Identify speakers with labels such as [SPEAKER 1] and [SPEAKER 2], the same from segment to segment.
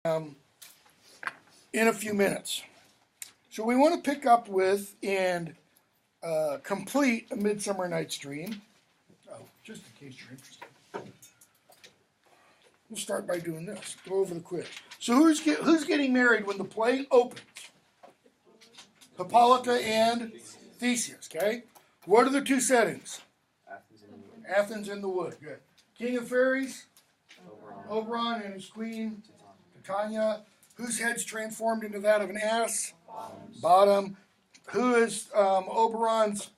[SPEAKER 1] in a few minutes. So we want to pick up with and complete A Midsummer Night's Dream. Oh, just in case you're interested. We'll start by doing this. Go over the quiz. So who's getting married when the play opens? Hippolyta and Theseus, okay? What are the two settings? Athens in the wood. Good. King of Fairies? Oberon and his queen, Titania. Whose head's transformed into that of an ass? Bottom. Who is Oberon's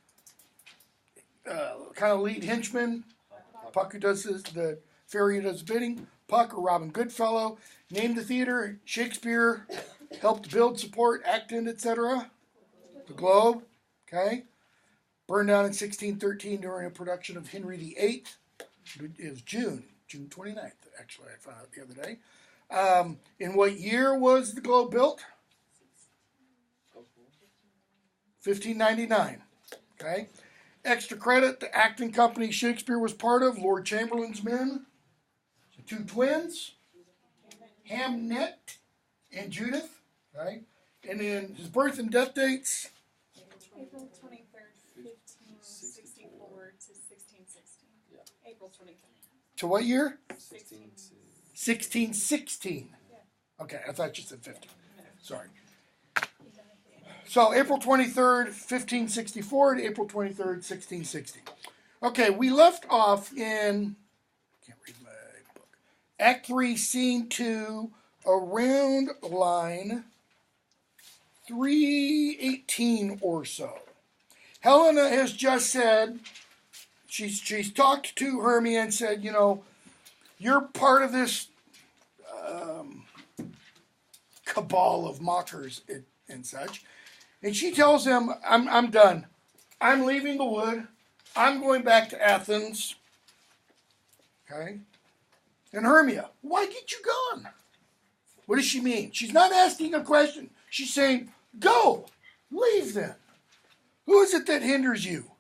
[SPEAKER 1] kind of lead henchman? Puck, who does the fairy who does bidding. Puck or Robin Goodfellow. Name the theater. Shakespeare helped build, support, act in, etc. The Globe. Okay. Burned down in 1613 during a production of Henry VIII. It was June 29th, actually, I found out the other day. In what year was the Globe built? 1599. Okay. Extra credit, the acting company Shakespeare was part of, Lord Chamberlain's Men, the two twins, Hamnet and Judith. Okay. And then his birth and death dates.
[SPEAKER 2] April 23rd, 1564 to 1616. Yeah. April 23rd.
[SPEAKER 1] To what year?
[SPEAKER 2] 1616.
[SPEAKER 1] Okay, I thought you said 15. Sorry. So April 23rd, 1564 to April 23rd, 1660. Okay, we left off in, can't read my book, Act 3, Scene 2, around line 318 or so. Helena has just said, she's talked to Hermia and said, you know, you're part of this cabal of mockers and such. And she tells him, I'm done. I'm leaving the wood. I'm going back to Athens. Okay? And Hermia, why get you gone? What does she mean? She's not asking a question. She's saying, go. Leave then. Who is it that hinders you?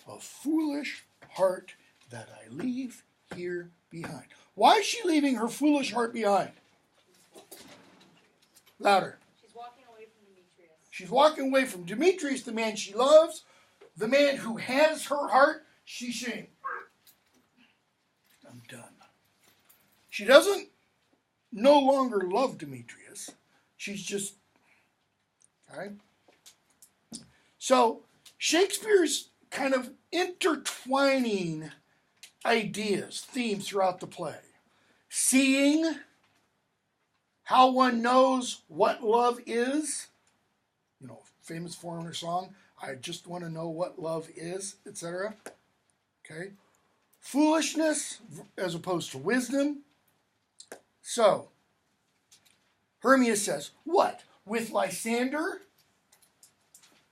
[SPEAKER 1] A foolish heart that I leave here behind. Why is she leaving her foolish heart behind? Louder.
[SPEAKER 2] She's walking away from Demetrius.
[SPEAKER 1] She's walking away from Demetrius, the man she loves, the man who has her heart. She's saying, I'm done. She doesn't no longer love Demetrius. She's just, okay? So Shakespeare's kind of intertwining ideas, themes throughout the play. Seeing how one knows what love is. You know, famous foreigner song, I just want to know what love is, etc. Okay. Foolishness as opposed to wisdom. So, Hermia says, what? With Lysander?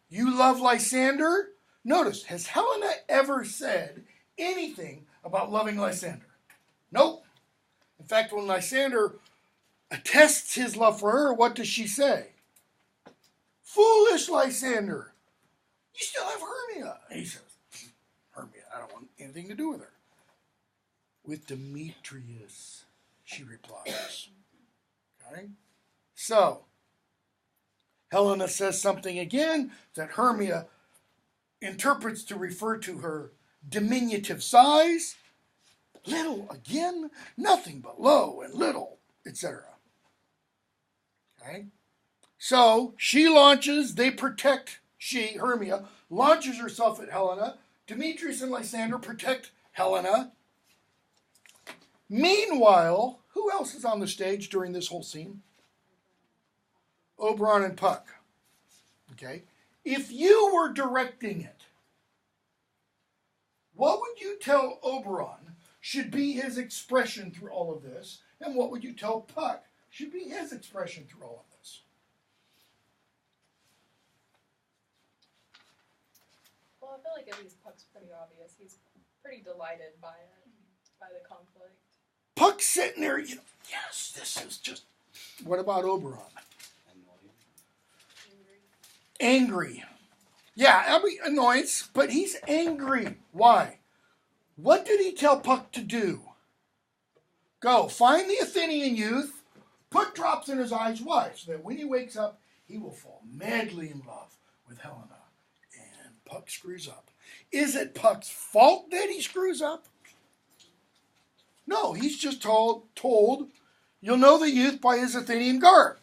[SPEAKER 1] You love Lysander? Notice, has Helena ever said anything about loving Lysander? Nope. In fact, when Lysander attests his love for her, what does she say? Foolish Lysander, you still have Hermia. And he says, Hermia, I don't want anything to do with her. With Demetrius, she replies. Okay? So, Helena says something again that Hermia interprets to refer to her diminutive size. Little again, nothing but low and little, etc. Okay? So she launches, Hermia, launches herself at Helena. Demetrius and Lysander protect Helena. Meanwhile, who else is on the stage during this whole scene? Oberon and Puck. Okay? If you were directing it, what would you tell Oberon should be his expression through all of this? And what would you tell Puck should be his expression through all of this?
[SPEAKER 2] Well, I feel like at least Puck's pretty obvious. He's pretty delighted by it, by the conflict.
[SPEAKER 1] Puck's sitting there, you know, yes, this is just... What about Oberon? Angry. Yeah, I mean, annoyance, but he's angry. Why? What did he tell Puck to do? Go, find the Athenian youth, put drops in his eyes. Why? So that when he wakes up, he will fall madly in love with Helena. And Puck screws up. Is it Puck's fault that he screws up? No, he's just told, you'll know the youth by his Athenian garb.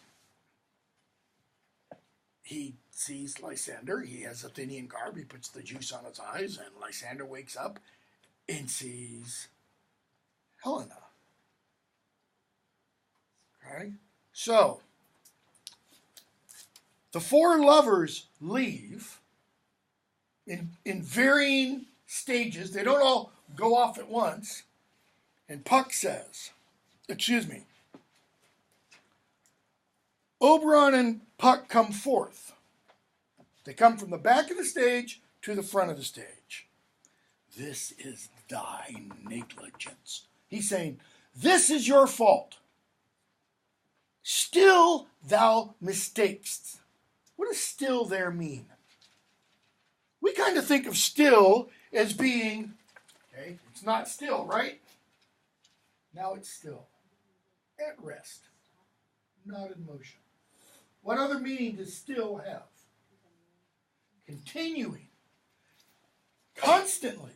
[SPEAKER 1] He sees Lysander. He has Athenian garb. He puts the juice on his eyes, and Lysander wakes up and sees Helena. Okay? So, the four lovers leave in varying stages. They don't all go off at once. And Puck says, Oberon and Puck come forth. They come from the back of the stage to the front of the stage. This is thy negligence. He's saying, this is your fault. Still thou mistakest. What does still there mean? We kind of think of still as being, okay, it's not still, right? Now it's still. At rest. Not in motion. What other meaning does still have? Continuing. Constantly.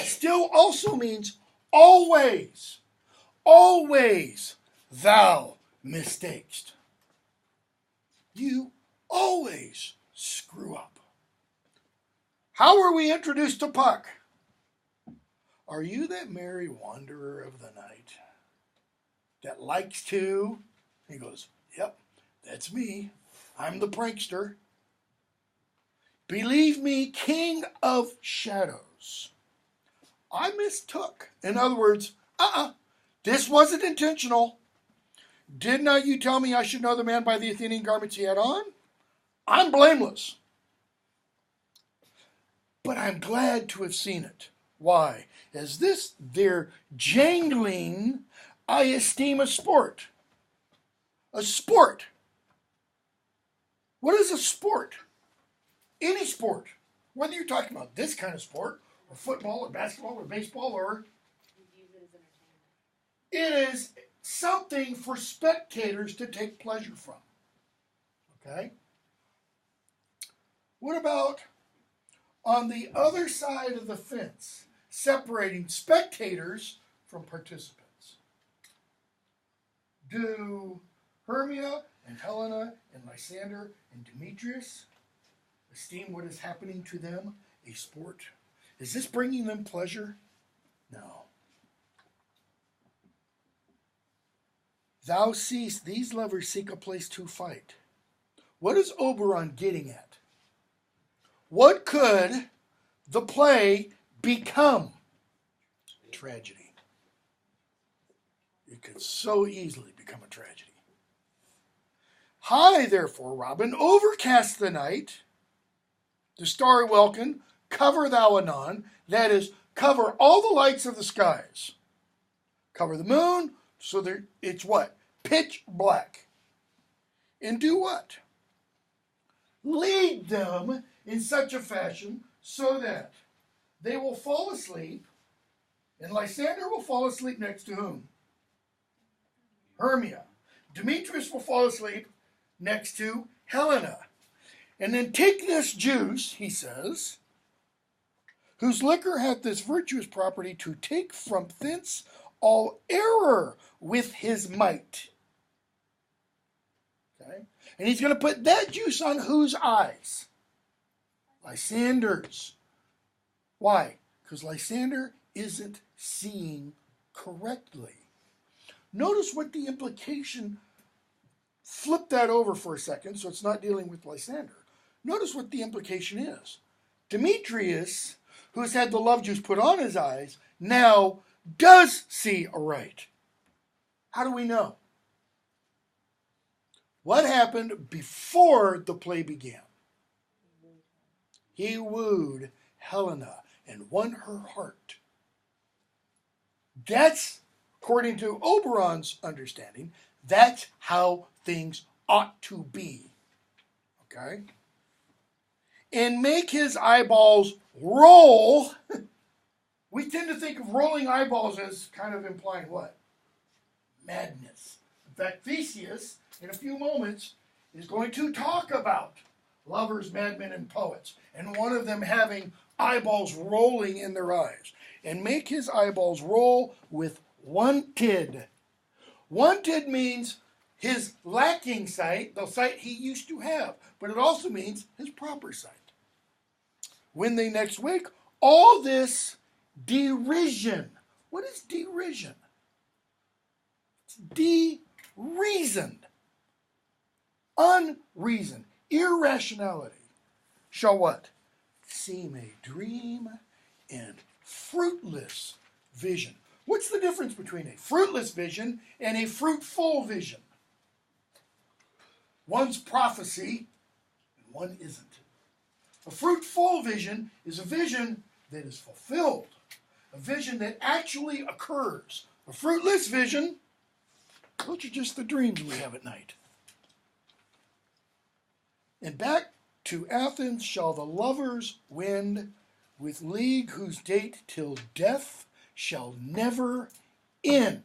[SPEAKER 1] Still also means always. Always thou mistakest. You always screw up. How are we introduced to Puck? Are you that merry wanderer of the night that likes to? He goes, yep, that's me. I'm the prankster. Believe me, king of shadows. I mistook. In other words, this wasn't intentional. Did not you tell me I should know the man by the Athenian garments he had on? I'm blameless. But I'm glad to have seen it. Why? As this their jangling I esteem a sport. A sport. What is a sport? Any sport. Whether you're talking about this kind of sport, or football, or basketball, or baseball, or... It is something for spectators to take pleasure from. Okay? What about on the other side of the fence, separating spectators from participants? Do Hermia and Helena and Lysander and Demetrius esteem what is happening to them a sport? Is this bringing them pleasure? No. Thou seest these lovers seek a place to fight. What is Oberon getting at? What could the play become? Tragedy. It could so easily become a tragedy. High, therefore, Robin, overcast the night, the starry welkin, cover thou anon, that is, cover all the lights of the skies. Cover the moon, so that it's what? Pitch black. And do what? Lead them in such a fashion so that they will fall asleep, and Lysander will fall asleep next to whom? Hermia. Demetrius will fall asleep next to Helena. And then take this juice, he says, whose liquor hath this virtuous property to take from thence all error with his might. Okay? And he's going to put that juice on whose eyes? Lysander's. Why? Because Lysander isn't seeing correctly. Notice what the implication, flip that over for a second so it's not dealing with Lysander. Notice what the implication is. Demetrius, who has had the love juice put on his eyes, now does see aright. How do we know? What happened before the play began? He wooed Helena and won her heart. That's, according to Oberon's understanding, that's how things ought to be. Okay? And make his eyeballs roll. We tend to think of rolling eyeballs as kind of implying what? Madness. In fact, Theseus, in a few moments, is going to talk about lovers, madmen, and poets, and one of them having eyeballs rolling in their eyes, and make his eyeballs roll with wanted. Wanted means his lacking sight, the sight he used to have, but it also means his proper sight. When they next wake, all this derision. What is derision? It's de-reasoned, unreasoned, irrationality. Shall what? Seem a dream and fruitless vision. What's the difference between a fruitless vision and a fruitful vision? One's prophecy and one isn't. A fruitful vision is a vision that is fulfilled, a vision that actually occurs. A fruitless vision, those are just the dreams we have at night. And back to Athens shall the lovers wend, with league whose date till death shall never end.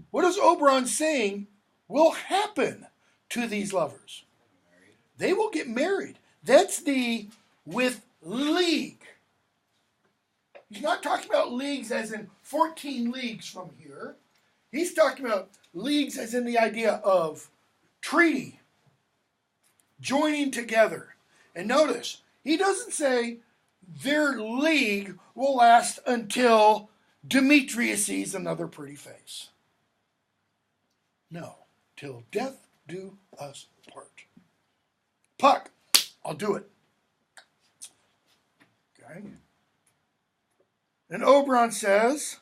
[SPEAKER 1] What is Oberon saying will happen to these lovers? They will get married. That's the with league. He's not talking about leagues as in 14 leagues from here. He's talking about leagues as in the idea of treaty, joining together. And notice, he doesn't say their league will last until Demetrius sees another pretty face. No, till death do us part. Puck, I'll do it. Okay. And Oberon says,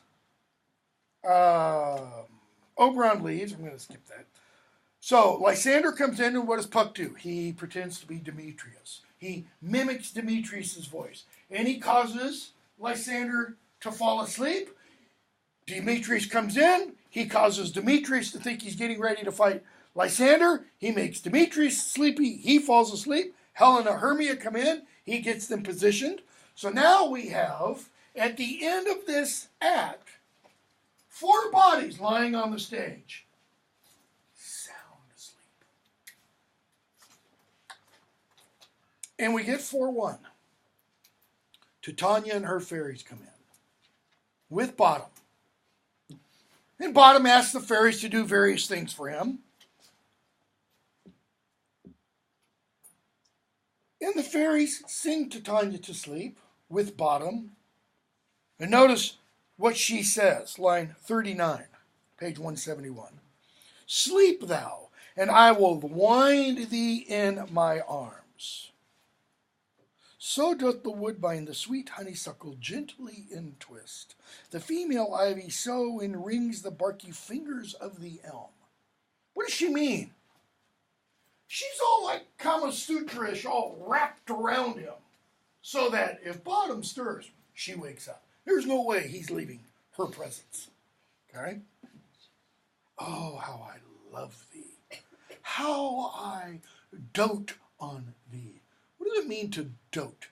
[SPEAKER 1] Oberon leaves. I'm going to skip that. So Lysander comes in, and what does Puck do? He pretends to be Demetrius. He mimics Demetrius' voice. And he causes Lysander to fall asleep. Demetrius comes in. He causes Demetrius to think he's getting ready to fight Lysander. He makes Demetrius sleepy. He falls asleep. Helen and Hermia come in. He gets them positioned. So now we have, at the end of this act, 4 bodies lying on the stage. Sound asleep. And we get 4-1. Titania and her fairies come in with Bottom. And Bottom asks the fairies to do various things for him. And the fairies sing Titania to sleep with Bottom. And notice what she says, line 39, page 171. Sleep thou, and I will wind thee in my arms. So doth the woodbine the sweet honeysuckle gently entwist. The female ivy so enrings the barky fingers of the elm. What does she mean? She's all like Kama Sutra-ish, all wrapped around him, so that if Bottom stirs, she wakes up. There's no way he's leaving her presence. Okay? Oh, how I love thee. How I dote on thee. What does it mean to dote?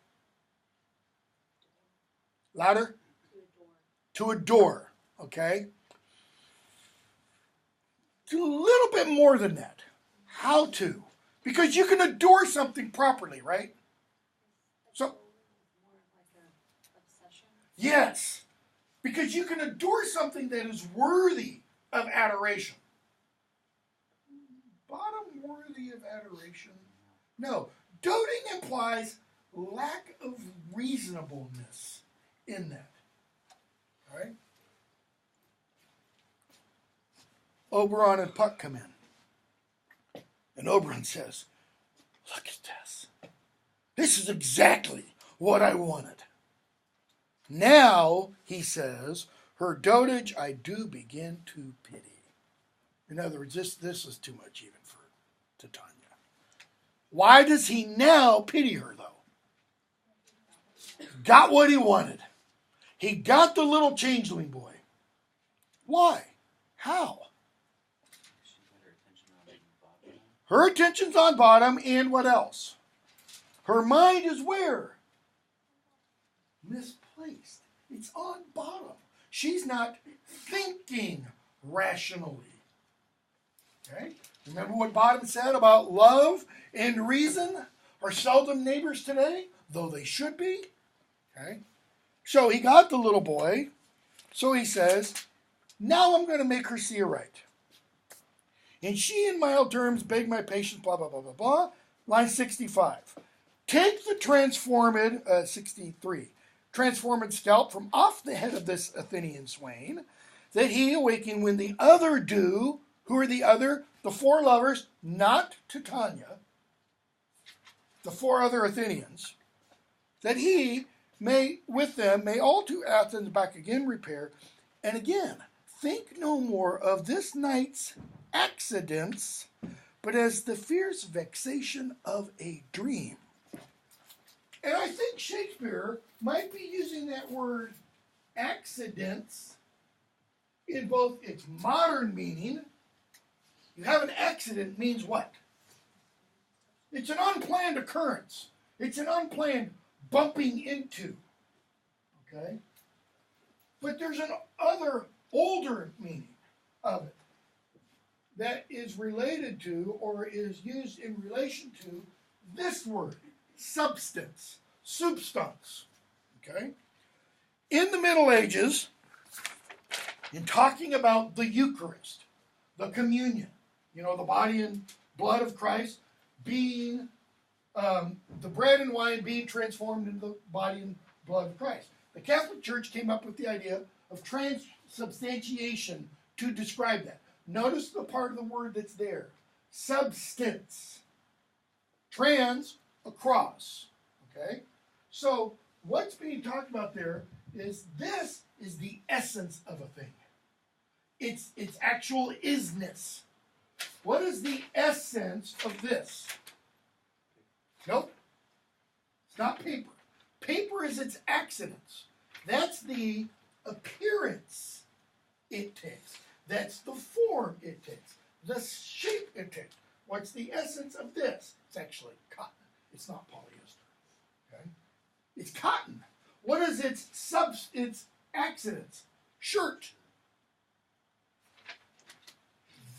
[SPEAKER 1] Louder? To adore. Okay? It's a little bit more than that. How to? Because you can adore something properly, right? So, yes. Because you can adore something that is worthy of adoration. Bottom worthy of adoration? No. Doting implies lack of reasonableness in that. All right? Oberon and Puck come in. And Oberon says, look at this. This is exactly what I wanted. Now, he says, her dotage I do begin to pity. In other words, this is too much even for Titania. Why does he now pity her, though? Got what he wanted. He got the little changeling boy. Why? How? Her attention's on Bottom, and what else? Her mind is where? Misplaced. It's on Bottom. She's not thinking rationally. Okay? Remember what Bottom said about love and reason are seldom neighbors today, though they should be? Okay? So he got the little boy, so he says, now I'm going to make her see aright. And she, in mild terms, begged my patience, blah, blah, blah, blah, blah. Line 65. Take the transformed, 63, transformed scalp from off the head of this Athenian swain, that he awaken when the other do. Who are the other? The four lovers, not Titania, the four other Athenians, that he may, with them, may all to Athens back again repair. And again, think no more of this night's accidents, but as the fierce vexation of a dream. And I think Shakespeare might be using that word accidents in both its modern meaning. You have an accident means what? It's an unplanned occurrence. It's an unplanned bumping into. Okay? But there's an other older meaning of it that is related to or is used in relation to this word, substance, substance. Okay? In the Middle Ages, in talking about the Eucharist, the communion, the body and blood of Christ being, the bread and wine being transformed into the body and blood of Christ. The Catholic Church came up with the idea of transubstantiation to describe that. Notice the part of the word that's there. Substance. Trans, across. Okay? So, what's being talked about there is this is the essence of a thing. It's actual isness. What is the essence of this? Nope. It's not paper. Paper is its accidents. That's the appearance it takes. That's the form it takes. The shape it takes. What's the essence of this? It's actually cotton. It's not polyester. Okay? It's cotton. What is its accidents? Shirt.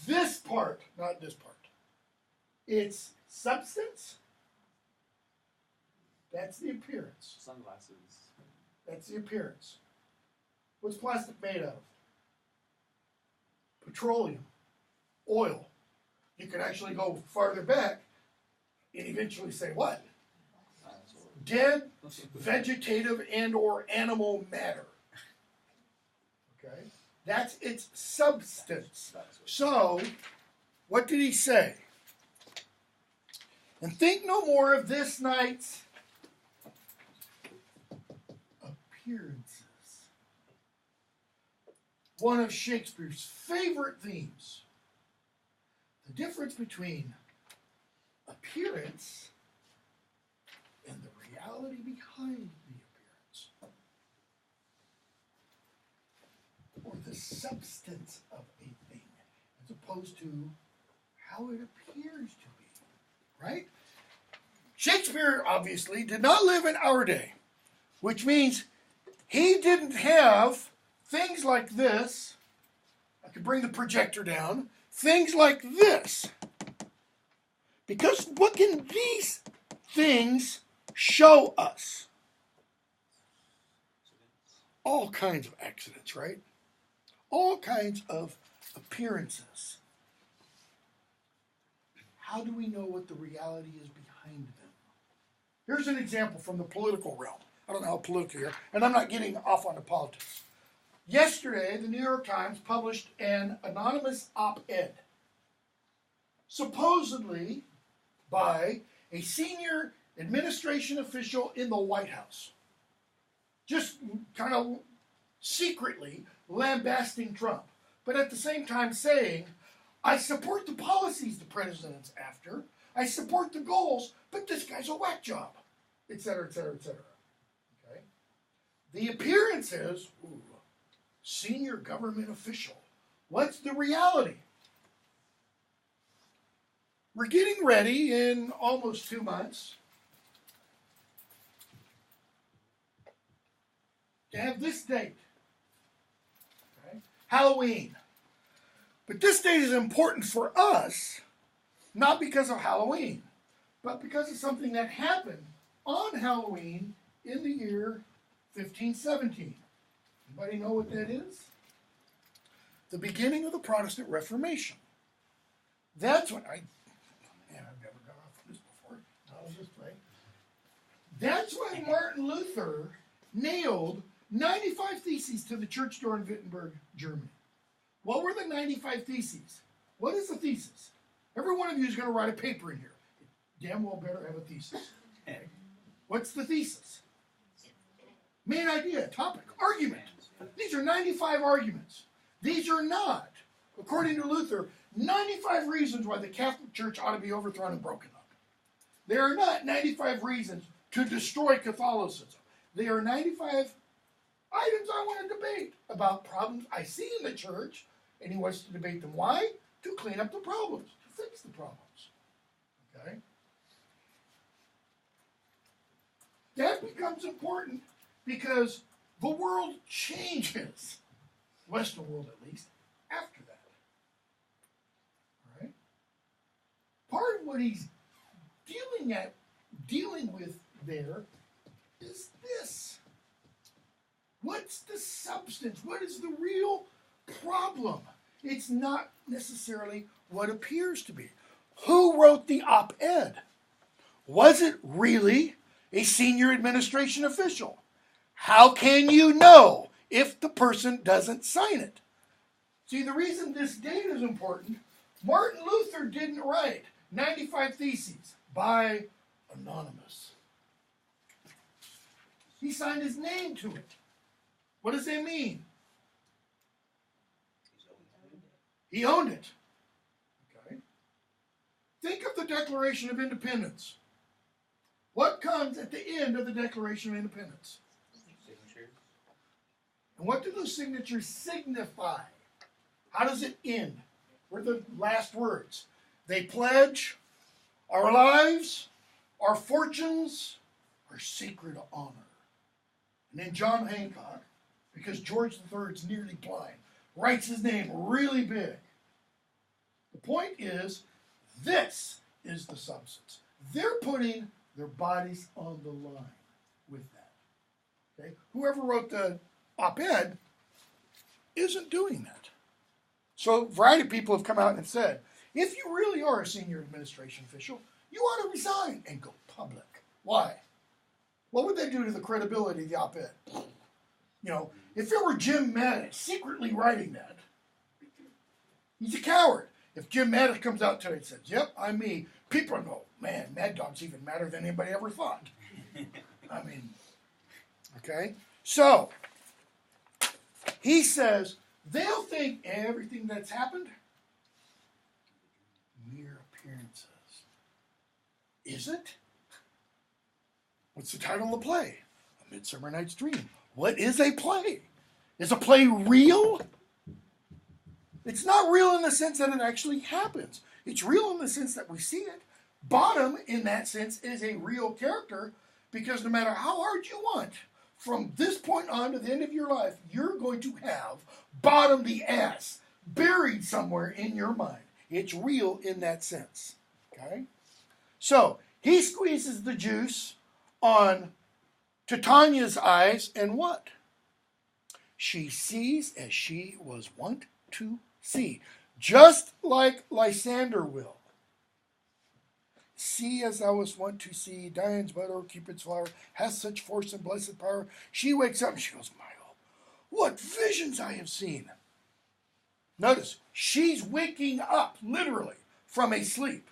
[SPEAKER 1] This part, not this part. It's substance. That's the appearance.
[SPEAKER 3] Sunglasses.
[SPEAKER 1] That's the appearance. What's plastic made of? Petroleum. Oil. You can actually go farther back and eventually say what? Dead, vegetative, and or animal matter. Okay? That's its substance. So, what did he say? And think no more of this night's appearances. One of Shakespeare's favorite themes. The difference between appearance and the reality behind the appearance. Or the substance of a thing, as opposed to how it appears to be. Right? Shakespeare, obviously, did not live in our day, which means he didn't have things like this. I could bring the projector down. Things like this. Because what can these things show us? All kinds of accidents, right? All kinds of appearances. How do we know what the reality is behind them? Here's an example from the political realm. I don't know how political here, and I'm not getting off on the politics. Yesterday, the New York Times published an anonymous op-ed, supposedly by a senior administration official in the White House, just kind of secretly lambasting Trump, but at the same time saying, I support the policies the president's after, I support the goals, but this guy's a whack job, etc., etc., etc. Okay? The appearance is, senior government official. What's the reality? We're getting ready in almost 2 months to have this date. Okay? Halloween. But this date is important for us, not because of Halloween, but because of something that happened on Halloween in the year 1517. Anybody know what that is? The beginning of the Protestant Reformation. That's when I've never got off of this before. I'll just play. That's when Martin Luther nailed 95 theses to the church door in Wittenberg, Germany. What were the 95 theses? What is a thesis? Every one of you is going to write a paper in here. Damn well better have a thesis. Okay. What's the thesis? Main idea, topic, argument. These are 95 arguments. These are not, according to Luther, 95 reasons why the Catholic Church ought to be overthrown and broken up. They are not 95 reasons to destroy Catholicism. They are 95 items I want to debate about problems I see in the church, and he wants to debate them. Why? To clean up the problems, to fix the problems. Okay? That becomes important because the world changes, the Western world at least, after that. All right? Part of what he's dealing with there is this. What's the substance? What is the real problem? It's not necessarily what appears to be. Who wrote the op-ed? Was it really a senior administration official? How can you know if the person doesn't sign it? See, the reason this date is important, Martin Luther didn't write 95 Theses by anonymous. He signed his name to it. What does that mean? He owned it. Okay. Think of the Declaration of Independence. What comes at the end of the Declaration of Independence?
[SPEAKER 3] Signatures.
[SPEAKER 1] And what do those signatures signify? How does it end? What are the last words? They pledge our lives, our fortunes, our sacred honor. And then John Hancock, because George III is nearly blind, writes his name really big. The point is, this is the substance. They're putting their bodies on the line with that. Okay? Whoever wrote the op-ed isn't doing that. So a variety of people have come out and said, if you really are a senior administration official, you ought to resign and go public. Why? What would they do to the credibility of the op-ed? You know, if it were Jim Mattis secretly writing that, he's a coward. If Jim Mattis comes out today and says, yep, I'm me, people go, man, Mad Dog's even madder than anybody ever thought. I mean, okay? So, he says, they'll think everything that's happened, mere appearances. Is it? What's the title of the play? A Midsummer Night's Dream. What is a play? Is a play real? It's not real in the sense that it actually happens. It's real in the sense that we see it. Bottom, in that sense, is a real character because no matter how hard you want, from this point on to the end of your life, you're going to have Bottom the ass buried somewhere in your mind. It's real in that sense. Okay? So, he squeezes the juice on Titania's eyes, and what? She sees as she was wont to see, just like Lysander will. See as I was wont to see, Dian's bud or Cupid's flower, has such force and blessed power. She wakes up and she goes, my oh, what visions I have seen. Notice, she's waking up, literally, from a sleep.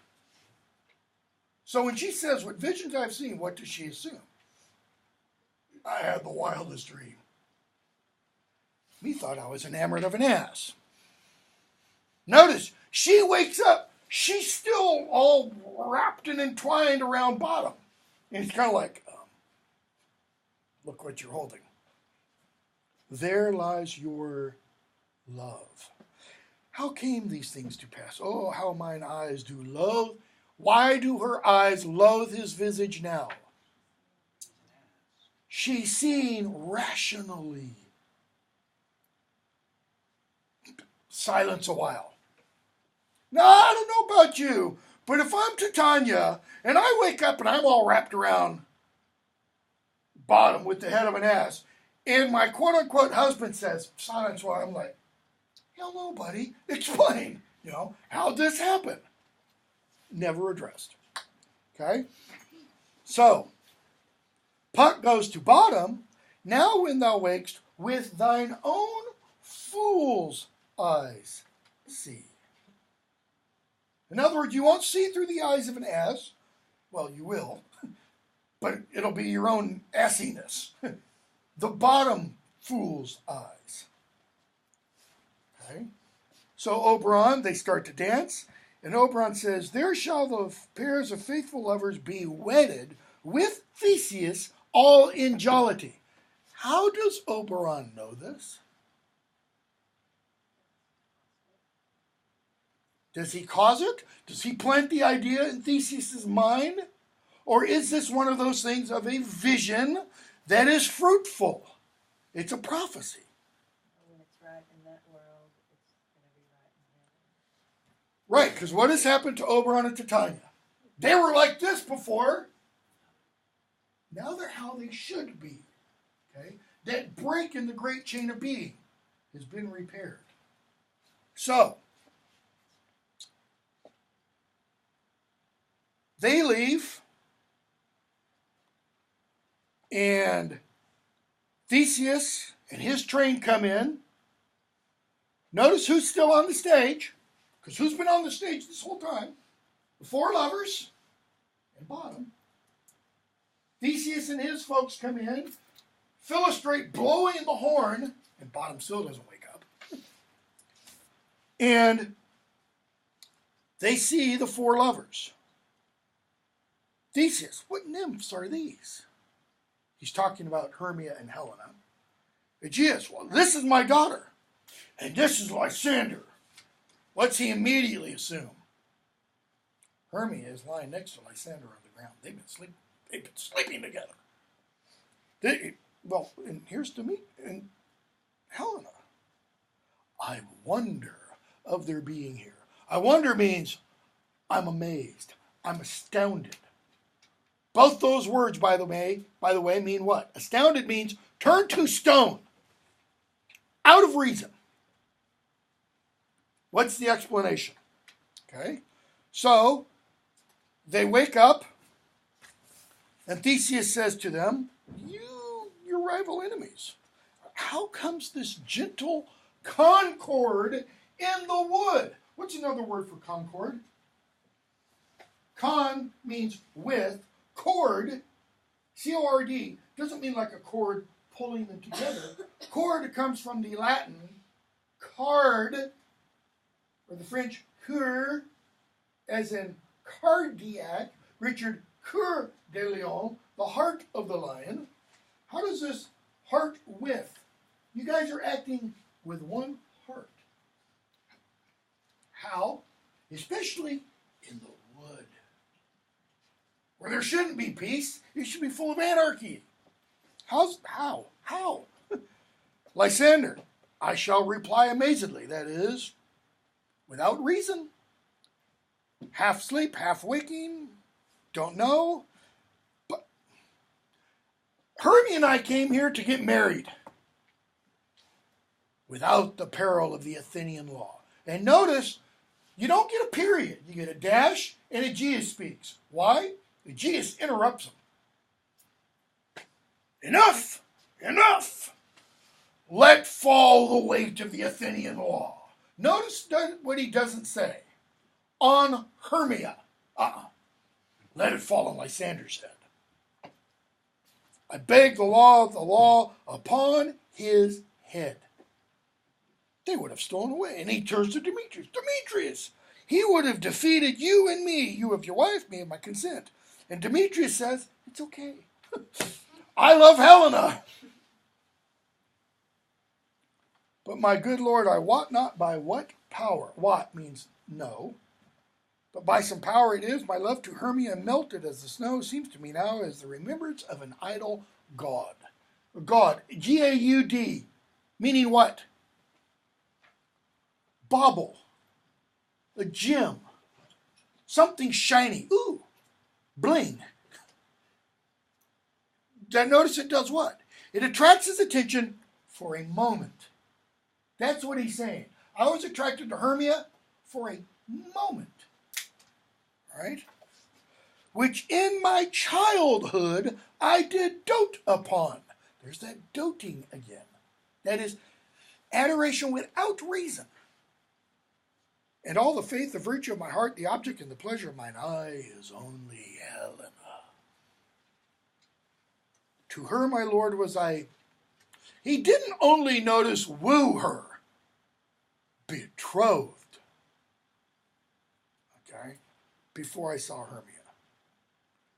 [SPEAKER 1] So when she says, what visions I've seen, what does she assume? I had the wildest dream. Thought I was enamored of an ass. Notice, she wakes up. She's still all wrapped and entwined around Bottom. And it's kind of like, look what you're holding. There lies your love. How came these things to pass? Oh, how mine eyes do loathe. Why do her eyes loathe his visage now? She's seen rationally. Silence a while. Now, I don't know about you, but if I'm Titania and I wake up and I'm all wrapped around bottom with the head of an ass, and my quote-unquote husband says, silence while I'm like, hell no, buddy, explain, how'd this happen? Never addressed. Okay? So, Puck goes to bottom. Now when thou wakest, with thine own fool's eyes see. In other words, you won't see through the eyes of an ass. Well, you will, but it'll be your own assiness. The bottom fool's eyes. Okay? So Oberon, they start to dance, and Oberon says, there shall the pairs of faithful lovers be wedded with Theseus, all in jollity. How does Oberon know this? Does he cause it? Does he plant the idea in Theseus's mind? Or is this one of those things of a vision that is fruitful? It's a prophecy.
[SPEAKER 3] When it's right in that world, it's going to be right in heaven.
[SPEAKER 1] Right, because what has happened to Oberon and Titania? They were like this before. Now they're how they should be. Okay? That break in the great chain of being has been repaired. So, they leave, and Theseus and his train come in. Notice who's still on the stage, because who's been on the stage this whole time? The four lovers and bottom. Theseus and his folks come in, Philostrate blowing the horn, and bottom still doesn't wake up. And they see the four lovers. Theseus, what nymphs are these? He's talking about Hermia and Helena. Aegeus, well, this is my daughter, and this is Lysander. What's he immediately assume? Hermia is lying next to Lysander on the ground. They've been sleeping together. And here's Demeter and Helena. I wonder of their being here. I wonder means I'm amazed. I'm astounded. Both those words, by the way, mean what? Astounded means turned to stone. Out of reason. What's the explanation? Okay. So, they wake up, and Theseus says to them, you're rival enemies. How comes this gentle concord in the wood? What's another word for concord? Con means with. Cord, C-O-R-D, doesn't mean like a cord pulling them together. Cord comes from the Latin card, or the French coeur, as in cardiac, Richard Coeur de Lion, the heart of the lion. How does this heart with? You guys are acting with one heart. How? Especially in the wood. Where there shouldn't be peace, it should be full of anarchy. How? Lysander, I shall reply amazedly, that is, without reason. Half sleep, half waking, don't know. But Hermia and I came here to get married without the peril of the Athenian law. And notice, you don't get a period. You get a dash, and Aegeus speaks. Why? Aegeus interrupts him. Enough! Let fall the weight of the Athenian law. Notice what he doesn't say. On Hermia. Let it fall on Lysander's head. I beg the law upon his head. They would have stolen away. And he turns to Demetrius. Demetrius, he would have defeated you and me, you of your wife, me of my consent. And Demetrius says, it's okay. I love Helena. But my good Lord, I wot not by what power. Wot means no. But by some power it is, my love to Hermia melted as the snow seems to me now as the remembrance of an idle god. God, G-A-U-D, meaning what? Bauble. a gem, something shiny. Ooh, bling. Notice it does what? It attracts his attention for a moment. That's what he's saying. I was attracted to Hermia for a moment. All right? Which in my childhood I did dote upon. There's that doting again. That is adoration without reason. And all the faith, the virtue of my heart, the object and the pleasure of mine eye is only Helena. To her, my lord, was I. He didn't only notice woo her, betrothed. Okay? Before I saw Hermia.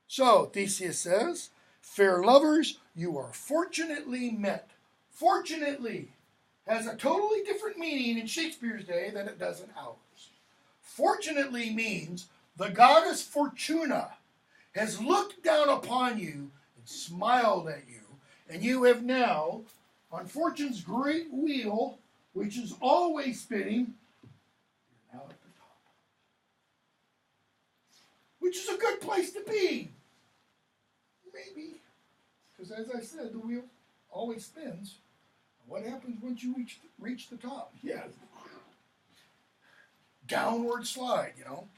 [SPEAKER 1] So, Theseus says, fair lovers, you are fortunately met. Fortunately has a totally different meaning in Shakespeare's day than it does in ours. Fortunately means the goddess Fortuna has looked down upon you and smiled at you, and you have now, on Fortune's great wheel, which is always spinning, you're now at the top. Which is a good place to be. Maybe. Because as I said, the wheel always spins. What happens once you reach the top? Yeah. Downward slide, you know.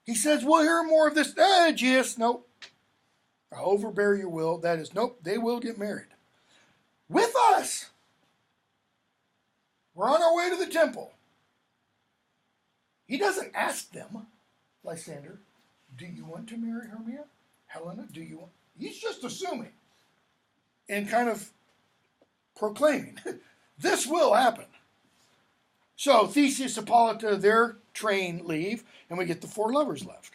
[SPEAKER 1] He says, we'll hear more of this. Yes, nope. I'll overbear your will. That is, nope, they will get married. With us. We're on our way to the temple. He doesn't ask them, Lysander, do you want to marry Hermia? Helena, do you want? He's just assuming and kind of proclaiming, this will happen. So Theseus, Hippolyta, their train leave, and we get the four lovers left.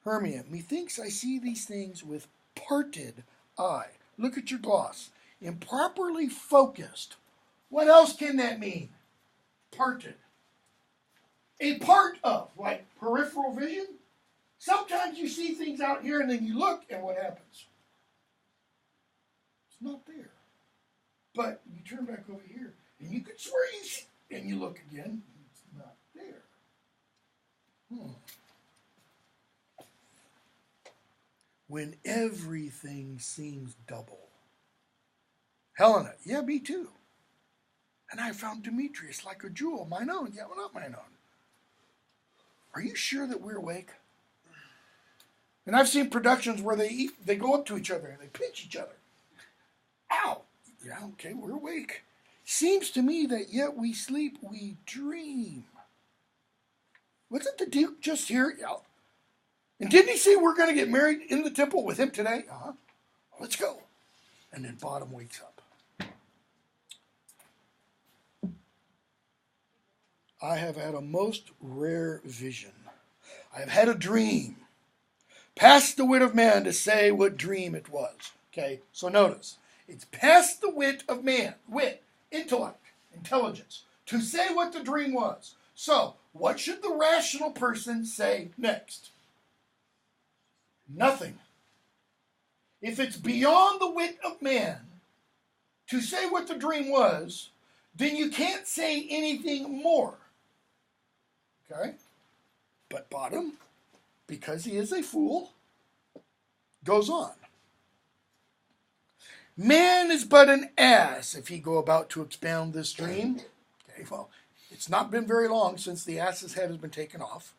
[SPEAKER 1] Hermia, methinks I see these things with parted eye. Look at your gloss. Improperly focused. What else can that mean? Parted. A part of, like peripheral vision. Sometimes you see things out here and then you look and what happens? It's not there. But you turn back over here and you could swear you see, and you look again, it's not there. When everything seems double. Helena, yeah, me too. And I found Demetrius like a jewel, mine own. Yeah, well, not mine own. Are you sure that we're awake? And I've seen productions where they go up to each other and they pinch each other. Ow! Yeah, okay, we're awake. Seems to me that yet we sleep, we dream. Wasn't the Duke just here? Yeah. And didn't he say we're going to get married in the temple with him today? Uh-huh. Let's go. And then Bottom wakes up. I have had a most rare vision. I have had a dream. Past the wit of man to say what dream it was. Okay, so notice. It's past the wit of man. Wit, intellect, intelligence. To say what the dream was. So, what should the rational person say next? Nothing. If it's beyond the wit of man to say what the dream was, then you can't say anything more. Okay? But Bottom, because he is a fool, goes on. Man is but an ass if he go about to expound this dream. Okay, well, it's not been very long since the ass's head has been taken off.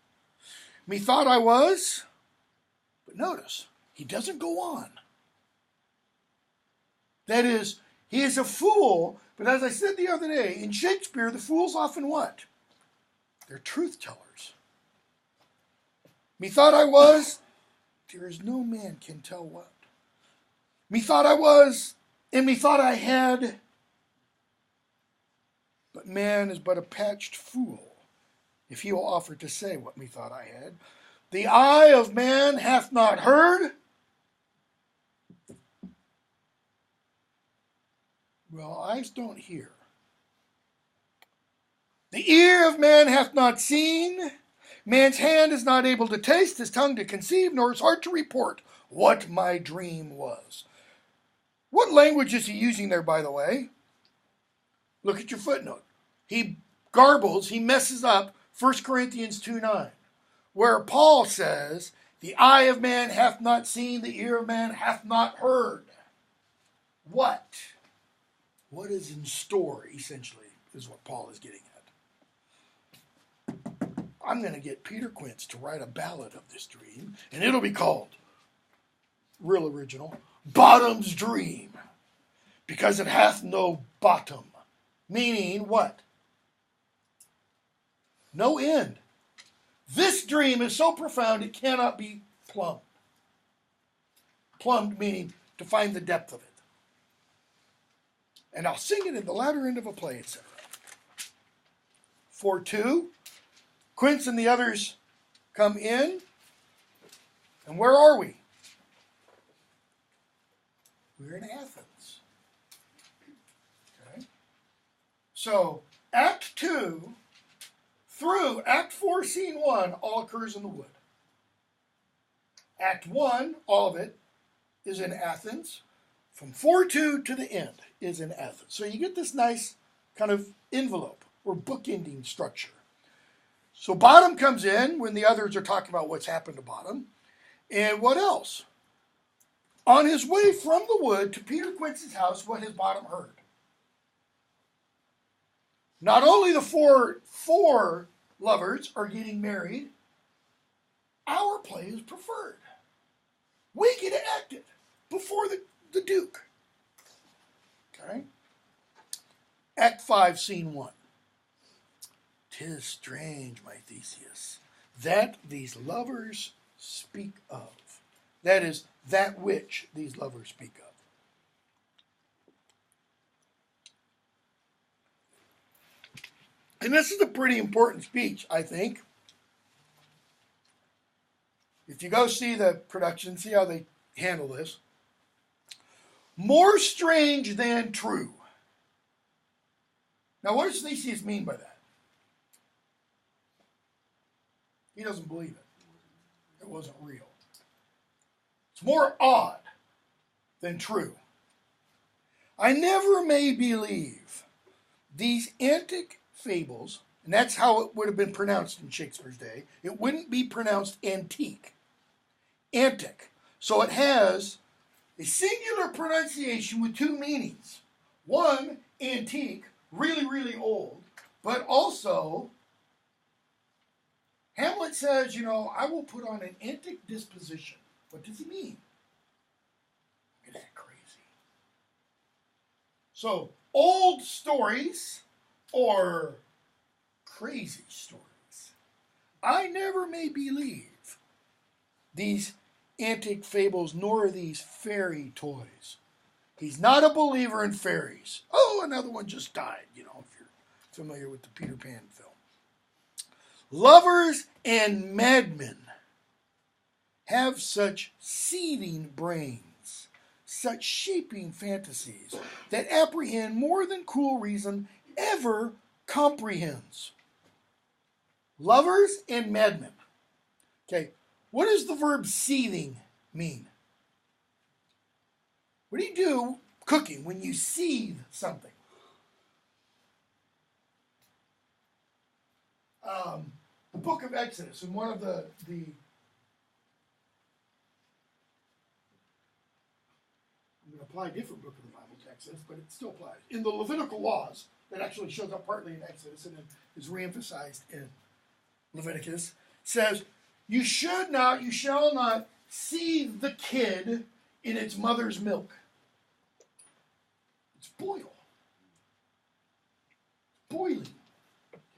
[SPEAKER 1] Methought I was, but notice, he doesn't go on. That is, he is a fool, but as I said the other day, in Shakespeare, the fools often what? They're truth tellers. Methought I was, there is no man can tell what. Methought I was, and methought I had, but man is but a patched fool, if he will offer to say what methought I had. The eye of man hath not heard. Well, eyes don't hear. The ear of man hath not seen. Man's hand is not able to taste, his tongue to conceive, nor his heart to report what my dream was. What language is he using there, by the way? Look at your footnote. he garbles, he messes up 1 Corinthians 2:9, where Paul says, the eye of man hath not seen, the ear of man hath not heard. What? What is in store, essentially, is what Paul is getting at. I'm going to get Peter Quince to write a ballad of this dream, and it'll be called, real original, Bottom's Dream, because it hath no bottom. Meaning what? No end. This dream is so profound it cannot be plumbed. Plumbed meaning to find the depth of it. And I'll sing it in the latter end of a play, etc. 4:2, Quince and the others come in. And where are we? We're in Athens. Okay. So, Act 2 through Act 4, Scene 1, all occurs in the wood. Act 1, all of it, is in Athens. From 4:2 to the end is in Athens. So you get this nice kind of envelope or bookending structure. So Bottom comes in when the others are talking about what's happened to Bottom. And what else? On his way from the wood to Peter Quince's house, what has Bottom heard? Not only the four lovers are getting married, our play is preferred. We get to act it before the Duke. Okay? Act 5, Scene 1. 'Tis strange, my Theseus, that these lovers speak of. That is, that which these lovers speak of. And this is a pretty important speech, I think. If you go see the production, see how they handle this. More strange than true. Now, what does Theseus mean by that? He doesn't believe it. It wasn't real. It's more odd than true. I never may believe these antic fables, and that's how it would have been pronounced in Shakespeare's day. It wouldn't be pronounced antique. Antic. So it has a singular pronunciation with two meanings. One, antique, really, really old, but also, Hamlet says, I will put on an antic disposition. What does he mean? Isn't that crazy? So, old stories or crazy stories. I never may believe these antic fables nor these fairy toys. He's not a believer in fairies. Oh, another one just died, if you're familiar with the Peter Pan film. Lovers and madmen have such seething brains, such shaping fantasies that apprehend more than cool reason ever comprehends. Lovers and madmen. Okay, what does the verb seething mean? What do you do cooking when you seethe something? The book of Exodus, in one of the I'm going to apply a different book of the Bible to Exodus, but it still applies. In the Levitical laws, that actually shows up partly in Exodus and then is reemphasized in Leviticus, says, you shall not seethe the kid in its mother's milk. It's boil. Boiling.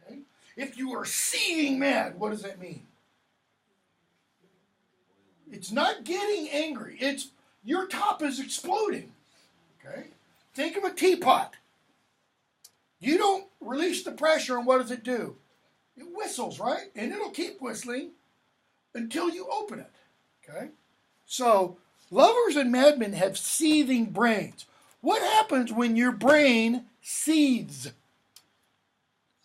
[SPEAKER 1] Okay? If you are seething mad, what does that mean? It's not getting angry. It's your top is exploding. Okay? Think of a teapot. You don't release the pressure, and what does it do? It whistles, right? And it'll keep whistling until you open it. Okay? So, lovers and madmen have seething brains. What happens when your brain seethes?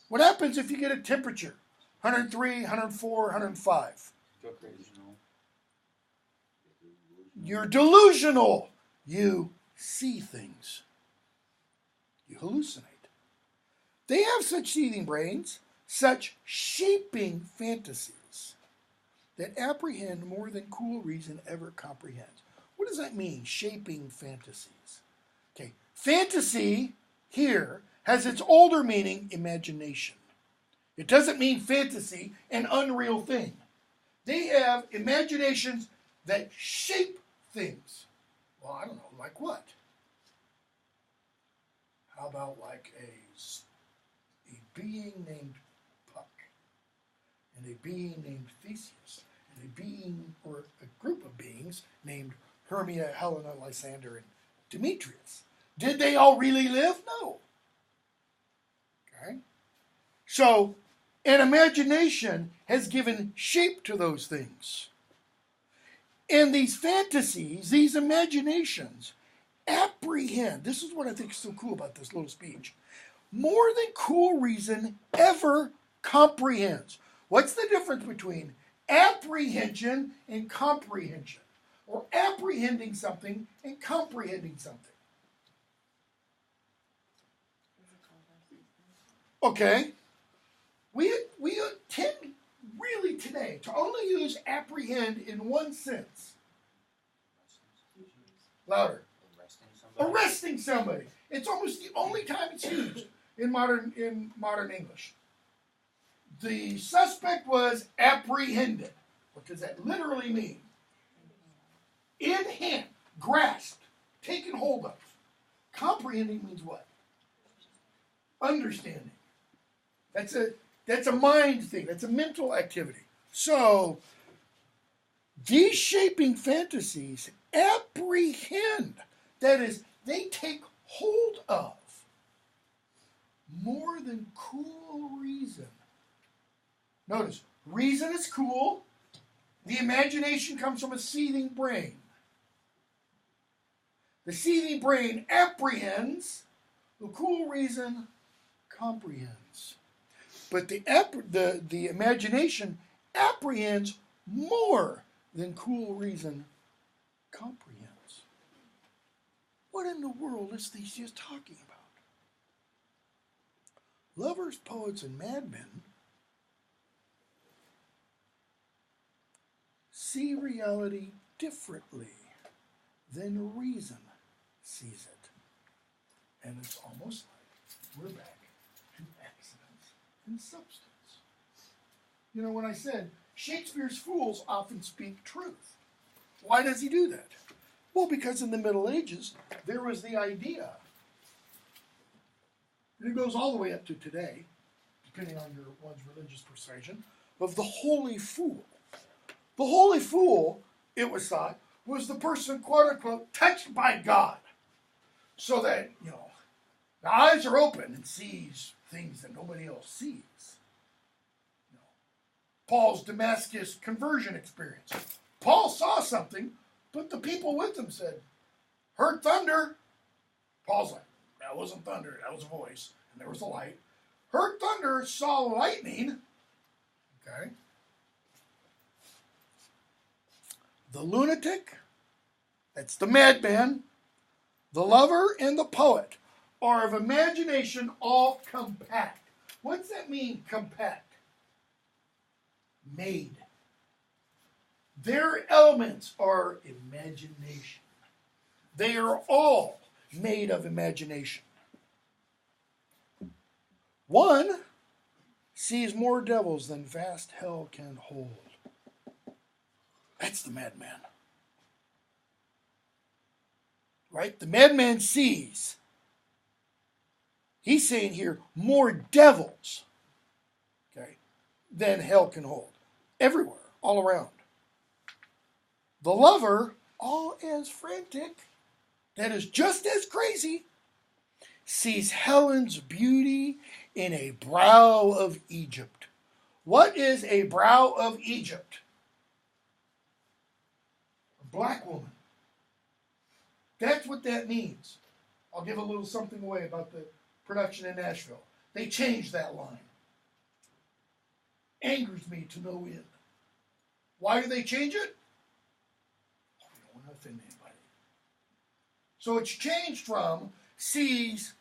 [SPEAKER 1] What happens if you get a temperature? 103, 104, 105. You're delusional. You see things. You hallucinate. They have such seething brains, such shaping fantasies that apprehend more than cool reason ever comprehends. What does that mean, shaping fantasies? Okay, fantasy here has its older meaning, imagination. It doesn't mean fantasy, an unreal thing. They have imaginations that shape things. Well, I don't know, like what? How about like a being named Puck, and a being named Theseus, and a being or a group of beings named Hermia, Helena, Lysander, and Demetrius? Did they all really live? No. Okay? So, an imagination has given shape to those things. And these fantasies, these imaginations, apprehend, this is what I think is so cool about this little speech, more than cool reason ever comprehends. What's the difference between apprehension and comprehension? Or apprehending something and comprehending something? Okay. We tend really today to only use apprehend in one sense. Louder. Arresting somebody. It's almost the only time it's used in modern English. The suspect was apprehended. What does that literally mean? In hand, grasped, taken hold of. Comprehending means what? Understanding. That's a mind thing. That's a mental activity. So, these shaping fantasies apprehend. That is, they take hold of more than cool reason. Notice, reason is cool. The imagination comes from a seething brain. The seething brain apprehends. The cool reason comprehends. But the imagination apprehends more than cool reason comprehends. What in the world is Theseus talking about? Lovers, poets, and madmen see reality differently than reason sees it. And it's almost like we're back to accidents and substance. You know, when I said Shakespeare's fools often speak truth, why does he do that? Well, because in the Middle Ages, there was the idea, and it goes all the way up to today, depending on one's religious persuasion, of the holy fool. The holy fool, it was thought, was the person, quote unquote, touched by God. So that, the eyes are open and sees things that nobody else sees. Paul's Damascus conversion experience. Paul saw something, but the people with him said, heard thunder. Paul's like, that wasn't thunder, that was a voice, and there was a light. Heard thunder, saw lightning. Okay. The lunatic, that's the madman, the lover, and the poet are of imagination all compact. What's that mean, compact? Made. Their elements are imagination. They are all made of imagination. One sees more devils than vast hell can hold. That's the madman. Right? The madman sees. He's saying here, more devils, okay, than hell can hold. Everywhere, all around. The lover, all as frantic, that is just as crazy, sees Helen's beauty in a brow of Egypt. What is a brow of Egypt? A black woman. That's what that means. I'll give a little something away about the production in Nashville. They changed that line. Angers me to no end. Why do they change it? Oh, we don't want to offend anybody. So it's changed from sees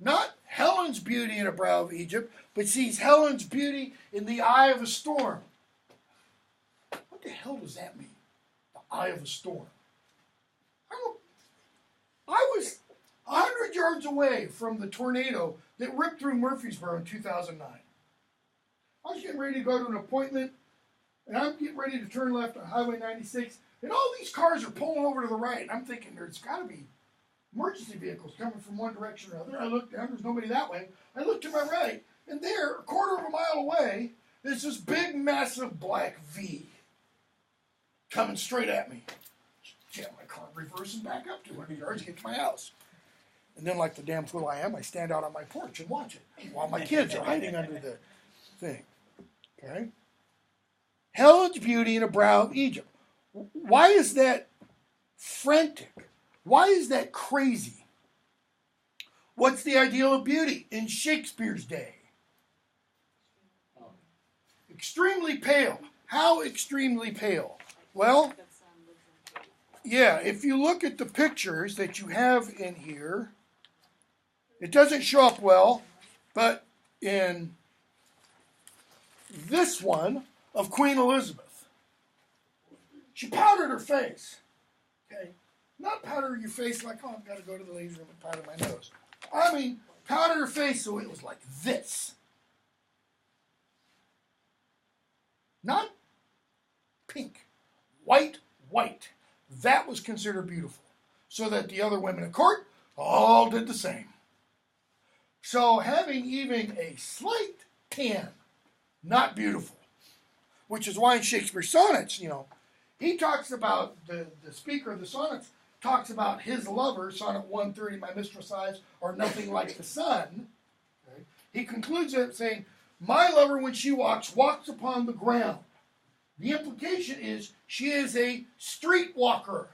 [SPEAKER 1] not Helen's beauty in a brow of Egypt, but sees Helen's beauty in the eye of a storm. What the hell does that mean? The eye of a storm. I was 100 yards away from the tornado that ripped through Murfreesboro in 2009. I was getting ready to go to an appointment, and I'm getting ready to turn left on Highway 96, and all these cars are pulling over to the right. And I'm thinking there's got to be emergency vehicles coming from one direction or another. I look down, there's nobody that way. I look to my right, and there, a quarter of a mile away, there's this big, massive black V coming straight at me. Jam my car in reverse and back up 200 yards to get to my house. And then, like the damn fool I am, I stand out on my porch and watch it while my kids are hiding under the thing. Okay? Helen's beauty in a brow of Egypt. Why is that frantic? Why is that crazy? What's the ideal of beauty in Shakespeare's day? Extremely pale. How extremely pale? Well, yeah, if you look at the pictures that you have in here, it doesn't show up well, but in this one of Queen Elizabeth, she powdered her face. Okay? Not powder your face like, oh, I've got to go to the ladies' room and powder my nose. I mean, powder her face so it was like this. Not pink. White, white. That was considered beautiful. So that the other women at court all did the same. So having even a slight tan, not beautiful. Which is why in Shakespeare's sonnets, he talks about, the speaker of the sonnets talks about his lover, sonnet 130, my mistress' eyes are nothing like the sun. Okay? He concludes it saying, my lover when she walks upon the ground. The implication is she is a street walker.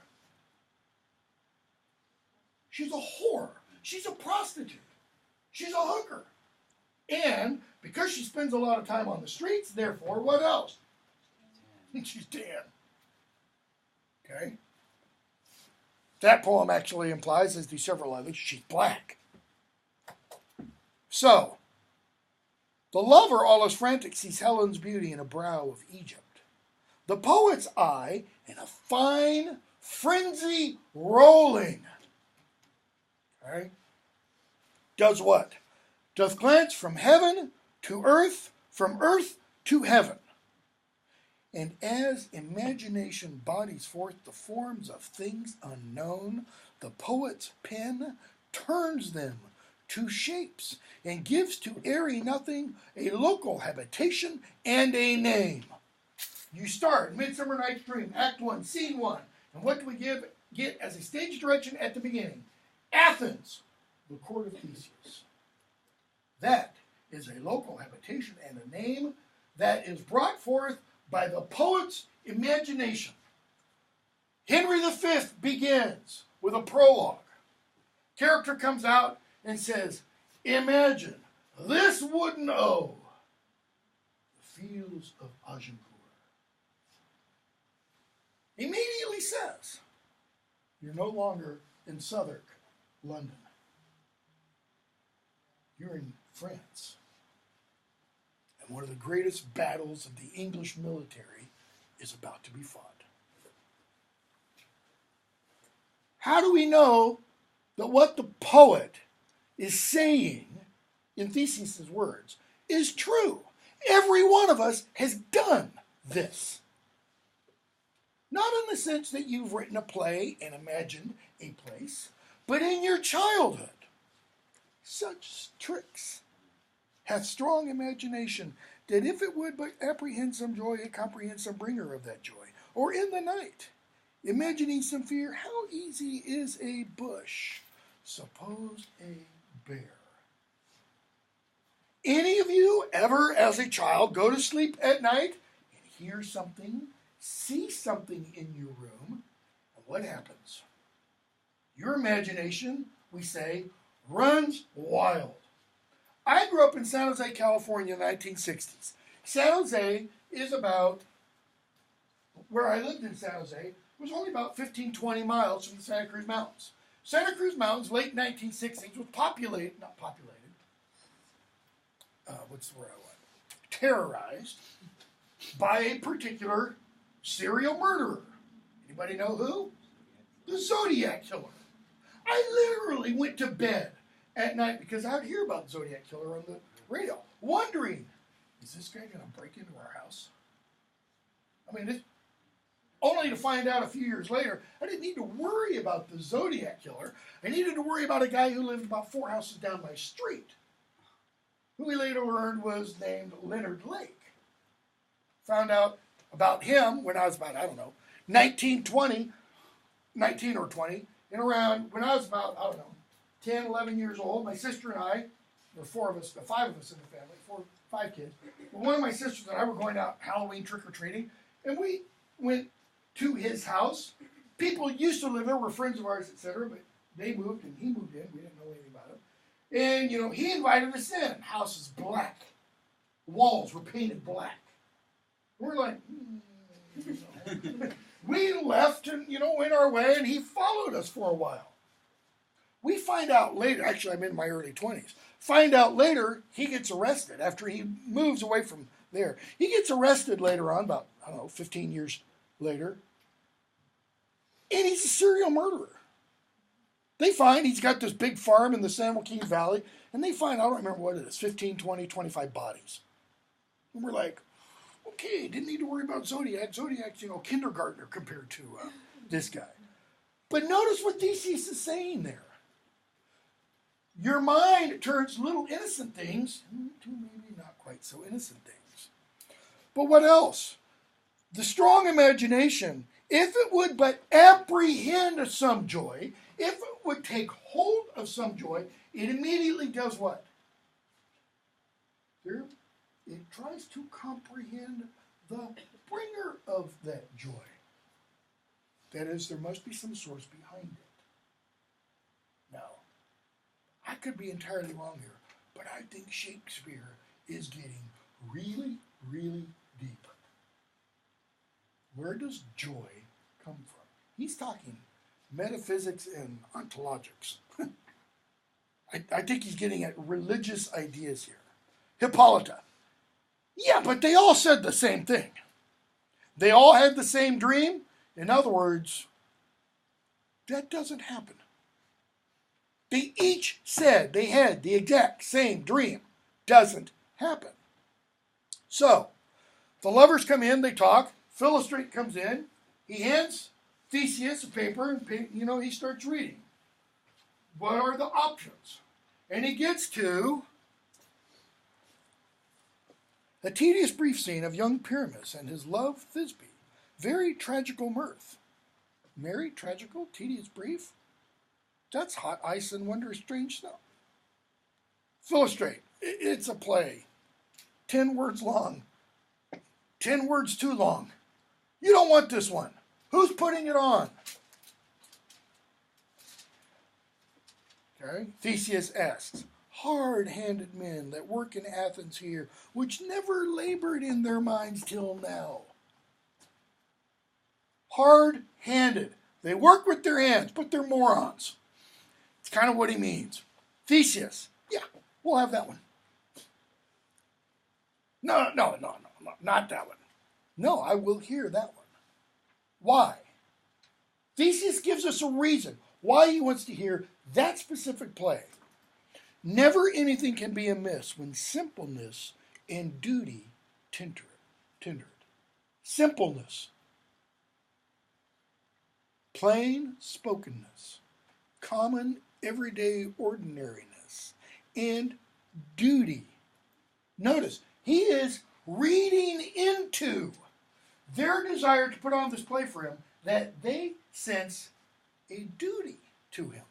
[SPEAKER 1] She's a whore. She's a prostitute. She's a hooker. And because she spends a lot of time on the streets, therefore, what else? She's tan. Okay? That poem actually implies, as do several others, she's black. So, the lover, all is frantic, sees Helen's beauty in a brow of Egypt. The poet's eye in a fine frenzy rolling. Okay? Does what? Doth glance from heaven to earth, from earth to heaven. And as imagination bodies forth the forms of things unknown, the poet's pen turns them to shapes and gives to airy nothing a local habitation and a name. You start Midsummer Night's Dream, Act 1, Scene 1. And what do we get as a stage direction at the beginning? Athens, the court of Theseus. That is a local habitation and a name that is brought forth by the poet's imagination. Henry V begins with a prologue. Character comes out and says, imagine this wooden O, the fields of Agincourt. Immediately says, you're no longer in Southwark, London. You're in France. And one of the greatest battles of the English military is about to be fought. How do we know that what the poet is saying in Theseus' words is true? Every one of us has done this. Not in the sense that you've written a play and imagined a place, but in your childhood. Such tricks hath strong imagination, that if it would but apprehend some joy, it comprehend some bringer of that joy. Or in the night, imagining some fear, how easy is a bush, suppose a bear. Any of you ever, as a child, go to sleep at night and hear something, see something in your room, and what happens? Your imagination, we say, runs wild. I grew up in San Jose, California in the 1960s. San Jose is about, where I lived in San Jose, was only about 15, 20 miles from the Santa Cruz Mountains. Santa Cruz Mountains, late 1960s, was not populated, what's the word I want? Terrorized by a particular serial murderer. Anybody know who? The Zodiac Killer. I literally went to bed at night because I'd hear about the Zodiac Killer on the radio, wondering, is this guy going to break into our house? I mean, only to find out a few years later, I didn't need to worry about the Zodiac Killer. I needed to worry about a guy who lived about 4 houses down my street, who we later learned was named Leonard Lake. Found out about him when I was about, 19 or 20, and around when I was about, 10, 11 years old, my sister and I, there were 5 of us in the family, 5 kids. But one of my sisters and I were going out Halloween trick-or-treating, and we went to his house. People used to live there, were friends of ours, etc., but they moved and he moved in. We didn't know anything about him. And, he invited us in. House is black. Walls were painted black. We're like, We left and, went our way, and he followed us for a while. We find out later, actually I'm in my early 20s, find out later he gets arrested after he moves away from there. He gets arrested later on, about, 15 years later, and he's a serial murderer. They find he's got this big farm in the San Joaquin Valley, and they find, I don't remember what it is, 15, 20, 25 bodies. And we're like, okay, didn't need to worry about Zodiac. Zodiac's, kindergartner compared to this guy. But notice what Theseus is saying there. Your mind turns little innocent things into maybe not quite so innocent things. But what else? The strong imagination, if it would but apprehend some joy, if it would take hold of some joy, it immediately does what? It tries to comprehend the bringer of that joy. That is, there must be some source behind it. Now, I could be entirely wrong here, but I think Shakespeare is getting really, really deep. Where does joy come from? He's talking metaphysics and ontologics. I think he's getting at religious ideas here. Hippolyta. Yeah, but they all said the same thing. They all had the same dream. In other words, that doesn't happen. They each said they had the exact same dream. Doesn't happen. So, the lovers come in, they talk. Philostrate comes in. He hands Theseus a paper, and he starts reading. What are the options? And he gets to a tedious brief scene of young Pyramus and his love Thisbe. Very tragical mirth. Merry, tragical, tedious, brief? That's hot ice and wondrous strange snow. Philostrate, it's a play. 10 words long. 10 words too long. You don't want this one. Who's putting it on? Okay. Theseus asks, hard-handed men that work in Athens here, which never labored in their minds till now. Hard-handed. They work with their hands, but they're morons. It's kind of what he means. Theseus, yeah, we'll have that one. No, not that one. No, I will hear that one. Why? Theseus gives us a reason why he wants to hear that specific play. Never anything can be amiss when simpleness and duty tindered. Simpleness. Plain spokenness. Common everyday ordinariness. And duty. Notice, he is reading into their desire to put on this play for him that they sense a duty to him.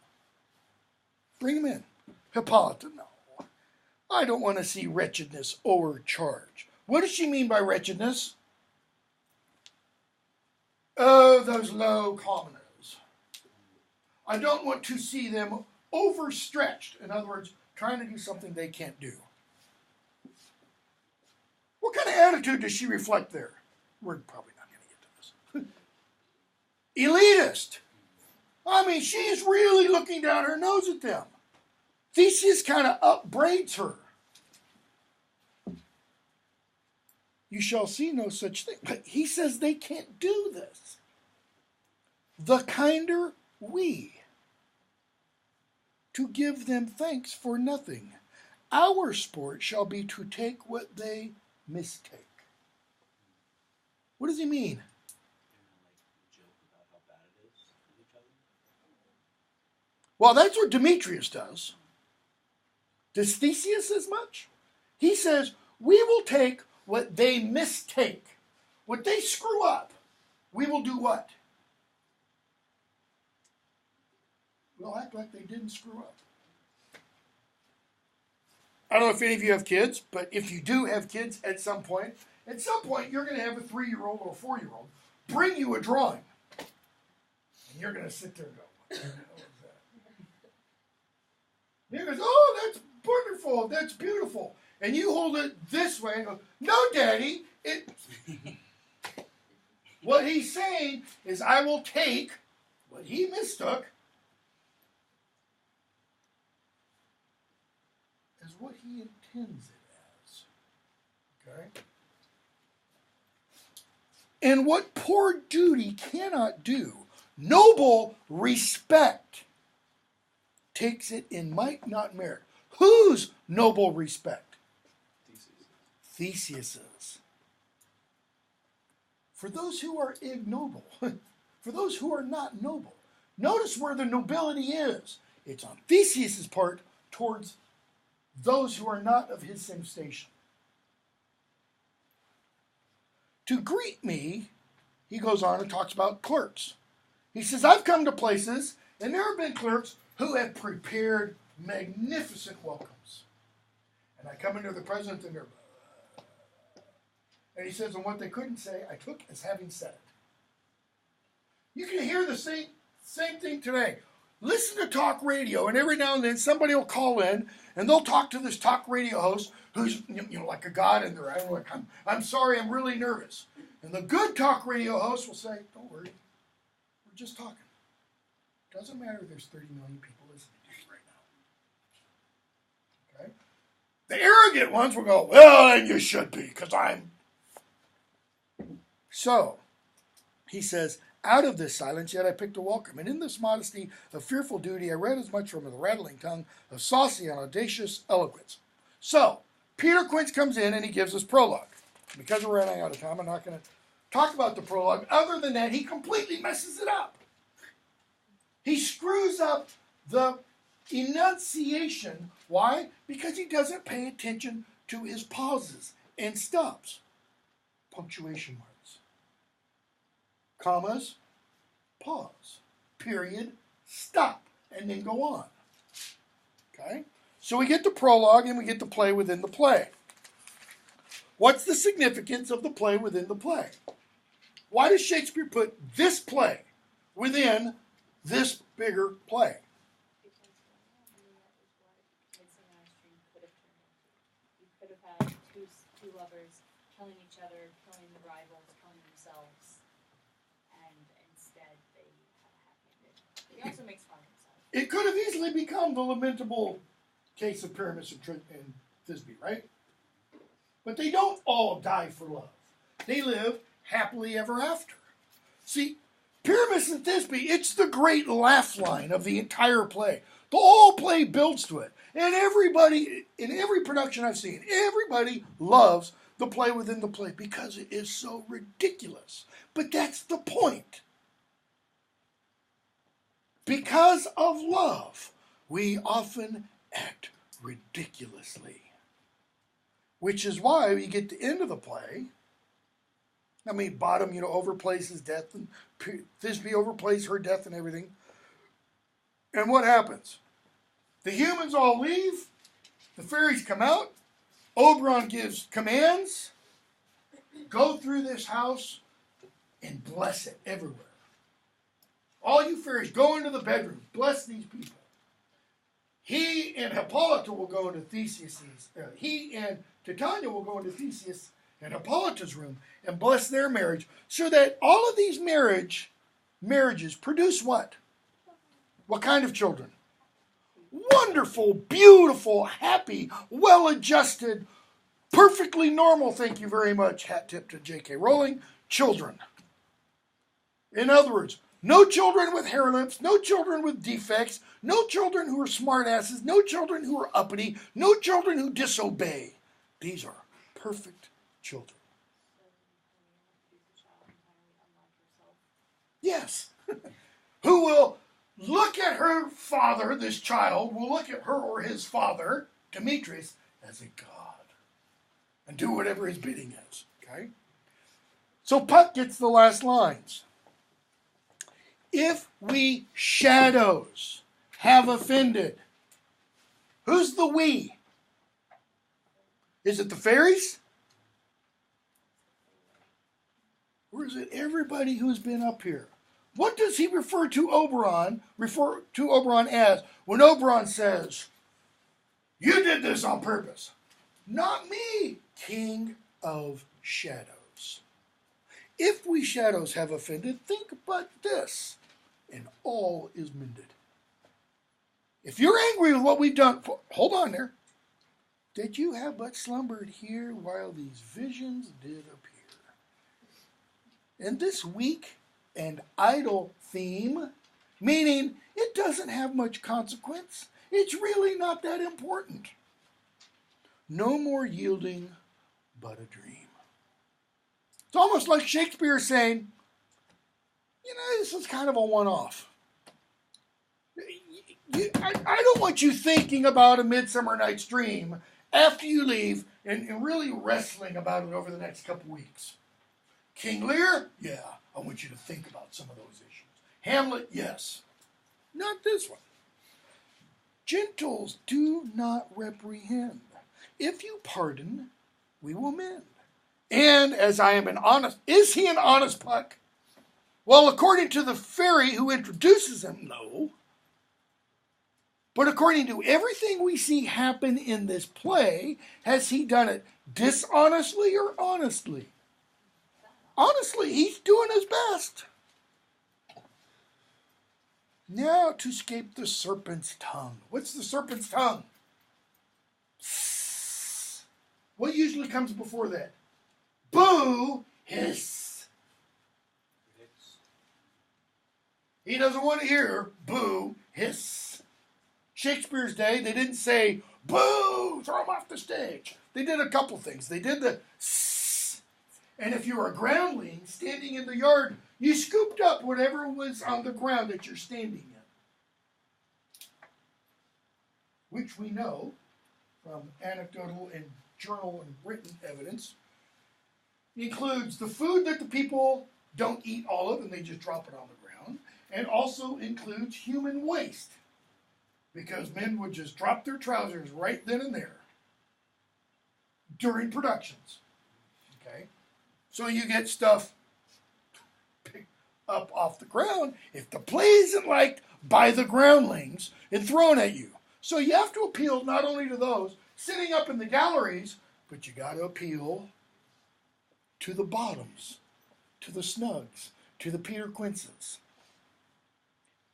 [SPEAKER 1] Bring him in. Hippolyta, no. I don't want to see wretchedness overcharged. What does she mean by wretchedness? Oh, those low commoners. I don't want to see them overstretched. In other words, trying to do something they can't do. What kind of attitude does she reflect there? We're probably not going to get to this. Elitist. I mean, she's really looking down her nose at them. Theseus kind of upbraids her. you shall see no such thing. But he says they can't do this. The kinder we, to give them thanks for nothing. Our sport shall be to take what they mistake. What does he mean? Well, that's what Demetrius does. Does Theseus as much? He says, we will take what they mistake. What they screw up, we will do what? We'll act like they didn't screw up. I don't know if any of you have kids, but if you do have kids at some point you're going to have a 3-year-old or a 4-year-old bring you a drawing. And you're going to sit there and go, what the hell is that? And he goes, oh, that's wonderful, that's beautiful. And you hold it this way and go, no, Daddy. What he's saying is, I will take what he mistook as what he intends it as. Okay? And what poor duty cannot do, noble respect takes it in might, not merit. Whose noble respect? Theseus's. For those who are ignoble, for those who are not noble. Notice where the nobility is. It's on Theseus's part towards those who are not of his same station. To greet me, he goes on and talks about clerks. He says, I've come to places, and there have been clerks who have prepared magnificent welcomes. And I come into the president, and they're, and he says, and what they couldn't say, I took as having said it. You can hear the same thing today. Listen to talk radio, and every now and then somebody will call in, and they'll talk to this talk radio host who's, like a god in their eye. Like, I'm sorry, I'm really nervous. And the good talk radio host will say, don't worry, we're just talking. Doesn't matter if there's 30 million people listening to you right now. Okay? The arrogant ones will go, well, then you should be, because I'm. So, he says, out of this silence, yet I picked a welcome. And in this modesty of fearful duty, I read as much from the rattling tongue of saucy and audacious eloquence. So, Peter Quince comes in and he gives us prologue. Because we're running out of time, I'm not going to talk about the prologue. Other than that, he completely messes it up. He screws up the enunciation. Why? Because he doesn't pay attention to his pauses and stops. Punctuation marks. Commas, pause, period, stop, and then go on. Okay? So we get the prologue and we get the play within the play. What's the significance of the play within the play? Why does Shakespeare put this play within this bigger play?
[SPEAKER 3] Because that was what Midsummer could have turned into. You could have had two lovers killing each other, killing the rivals, killing themselves. And instead, they have a happy ending. He also makes fun of himself.
[SPEAKER 1] It could have easily become the lamentable case of Pyramus and Thisbe, right? But they don't all die for love. They live happily ever after. See, Pyramus and Thisbe, it's the great laugh line of the entire play. The whole play builds to it. And everybody, in every production I've seen, everybody loves the play within the play because it is so ridiculous. But that's the point. Because of love, we often act ridiculously. Which is why we get to the end of the play. I mean, Bottom, overplays his death, and Thisbe overplays her death and everything. And what happens? The humans all leave. The fairies come out. Oberon gives commands. Go through this house and bless it everywhere. All you fairies, go into the bedroom. Bless these people. He and Hippolyta will go into Theseus's. He and Titania will go into Theseus and Hippolyta's room and bless their marriage, so that all of these marriages produce what? What kind of children? Wonderful, beautiful, happy, well-adjusted, Perfectly normal, thank you very much, hat tip to J.K. Rowling, children. In other words, no children with hair lips, no children with defects, no children who are smartasses, no children who are uppity, no children who disobey. These are perfect children. Yes. Who will look at her father, this child, will look at her or his father, Demetrius, as a god and do whatever his bidding is. Okay? So Puck gets the last lines. If we shadows have offended, who's the we? Is it the fairies? Or is it everybody who's been up here? What does he refer to Oberon as when Oberon says, you did this on purpose? Not me, King of Shadows. If we shadows have offended, think but this, and all is mended. If you're angry with what we've done, hold on there. That you have but slumbered here while these visions did appear. And this weak and idle theme, meaning it doesn't have much consequence. It's really not that important. No more yielding but a dream. It's almost like Shakespeare saying, you know, this is kind of a one-off. I don't want you thinking about A Midsummer Night's Dream after you leave and really wrestling about it over the next couple weeks. King Lear, yeah, I want you to think about some of those issues. Hamlet, yes. Not this one. Gentles, do not reprehend. If you pardon, we will mend. And as I am an honest, is he an honest Puck? Well, according to the fairy who introduces him, no. But according to everything we see happen in this play, has he done it dishonestly or honestly? Honestly, he's doing his best. Now to escape the serpent's tongue. What's the serpent's tongue? What usually comes before that? Boo, hiss. He doesn't want to hear boo, hiss. Shakespeare's day, they didn't say boo, throw him off the stage. They did a couple things. They did the sss, and if you were a groundling standing in the yard, you scooped up whatever was on the ground that you're standing in. Which we know from anecdotal and journal and written evidence includes the food that the people don't eat all of and they just drop it on the ground, and also includes human waste, because men would just drop their trousers right then and there during productions. Okay? So you get stuff picked up off the ground if the play isn't liked by the groundlings and thrown at you. So you have to appeal not only to those sitting up in the galleries, but you got to appeal to the bottoms, to the snugs, to the Peter Quinces.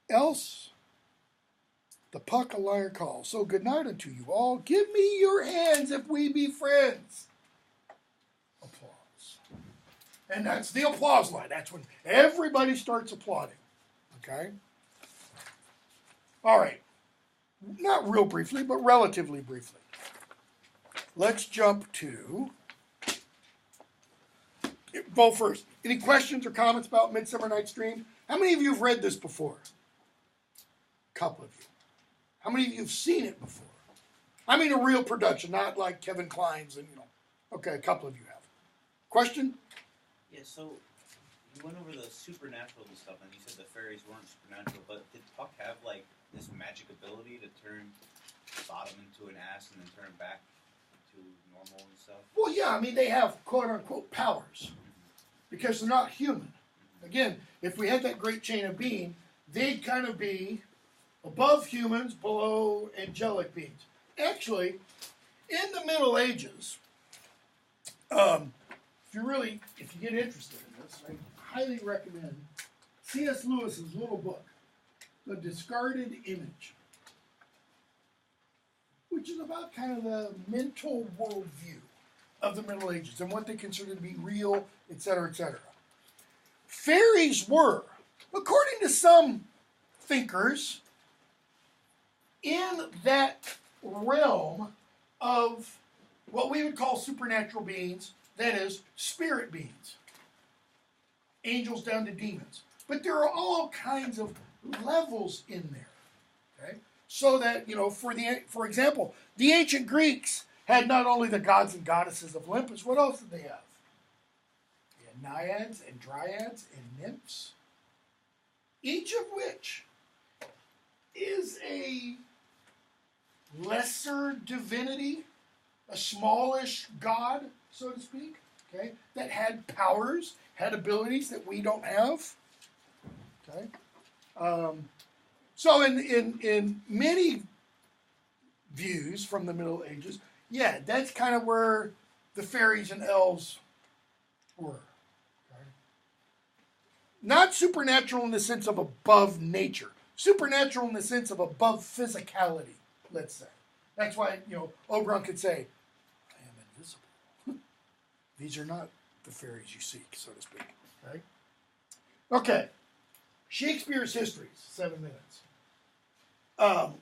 [SPEAKER 1] Else, the Puck a liar calls. So good night unto you all. Give me your hands if we be friends. Applause. And that's the applause line. That's when everybody starts applauding. Okay? All right. Not real briefly, but relatively briefly. Let's jump to... Well, first, any questions or comments about Midsummer Night's Dream? How many of you have read this before? A couple of you. How many of you have seen it before? I mean a real production, not like Kevin Kline's and, Okay, a couple of you have. Question?
[SPEAKER 4] Yeah, so you went over the supernatural and stuff, and you said the fairies weren't supernatural, but did Puck have, this magic ability to turn bottom into an ass and then turn back to normal and stuff? Well,
[SPEAKER 1] yeah, I mean, they have quote-unquote powers because they're not human. Again, if we had that great chain of being, they'd kind of be above humans, below angelic beings. Actually, in the Middle Ages, if you get interested in this, I highly recommend C.S. Lewis's little book, The Discarded Image, which is about kind of the mental worldview of the Middle Ages and what they considered to be real, etc., etc. Fairies were, according to some thinkers, in that realm of what we would call supernatural beings, that is, spirit beings. Angels down to demons. But there are all kinds of levels in there. Okay? So that, for example, the ancient Greeks had not only the gods and goddesses of Olympus, what else did they have? They had naiads and dryads and nymphs, each of which is a lesser divinity, a smallish god, so to speak, okay, that had powers, had abilities that we don't have. Okay, so in many views from the Middle Ages, yeah, that's kind of where the fairies and elves were. Okay? Not supernatural in the sense of above nature, supernatural in the sense of above physicality, let's say. That's why, Oberon could say, I am invisible. These are not the fairies you seek, so to speak. Right? Okay. Shakespeare's Histories, 7 minutes.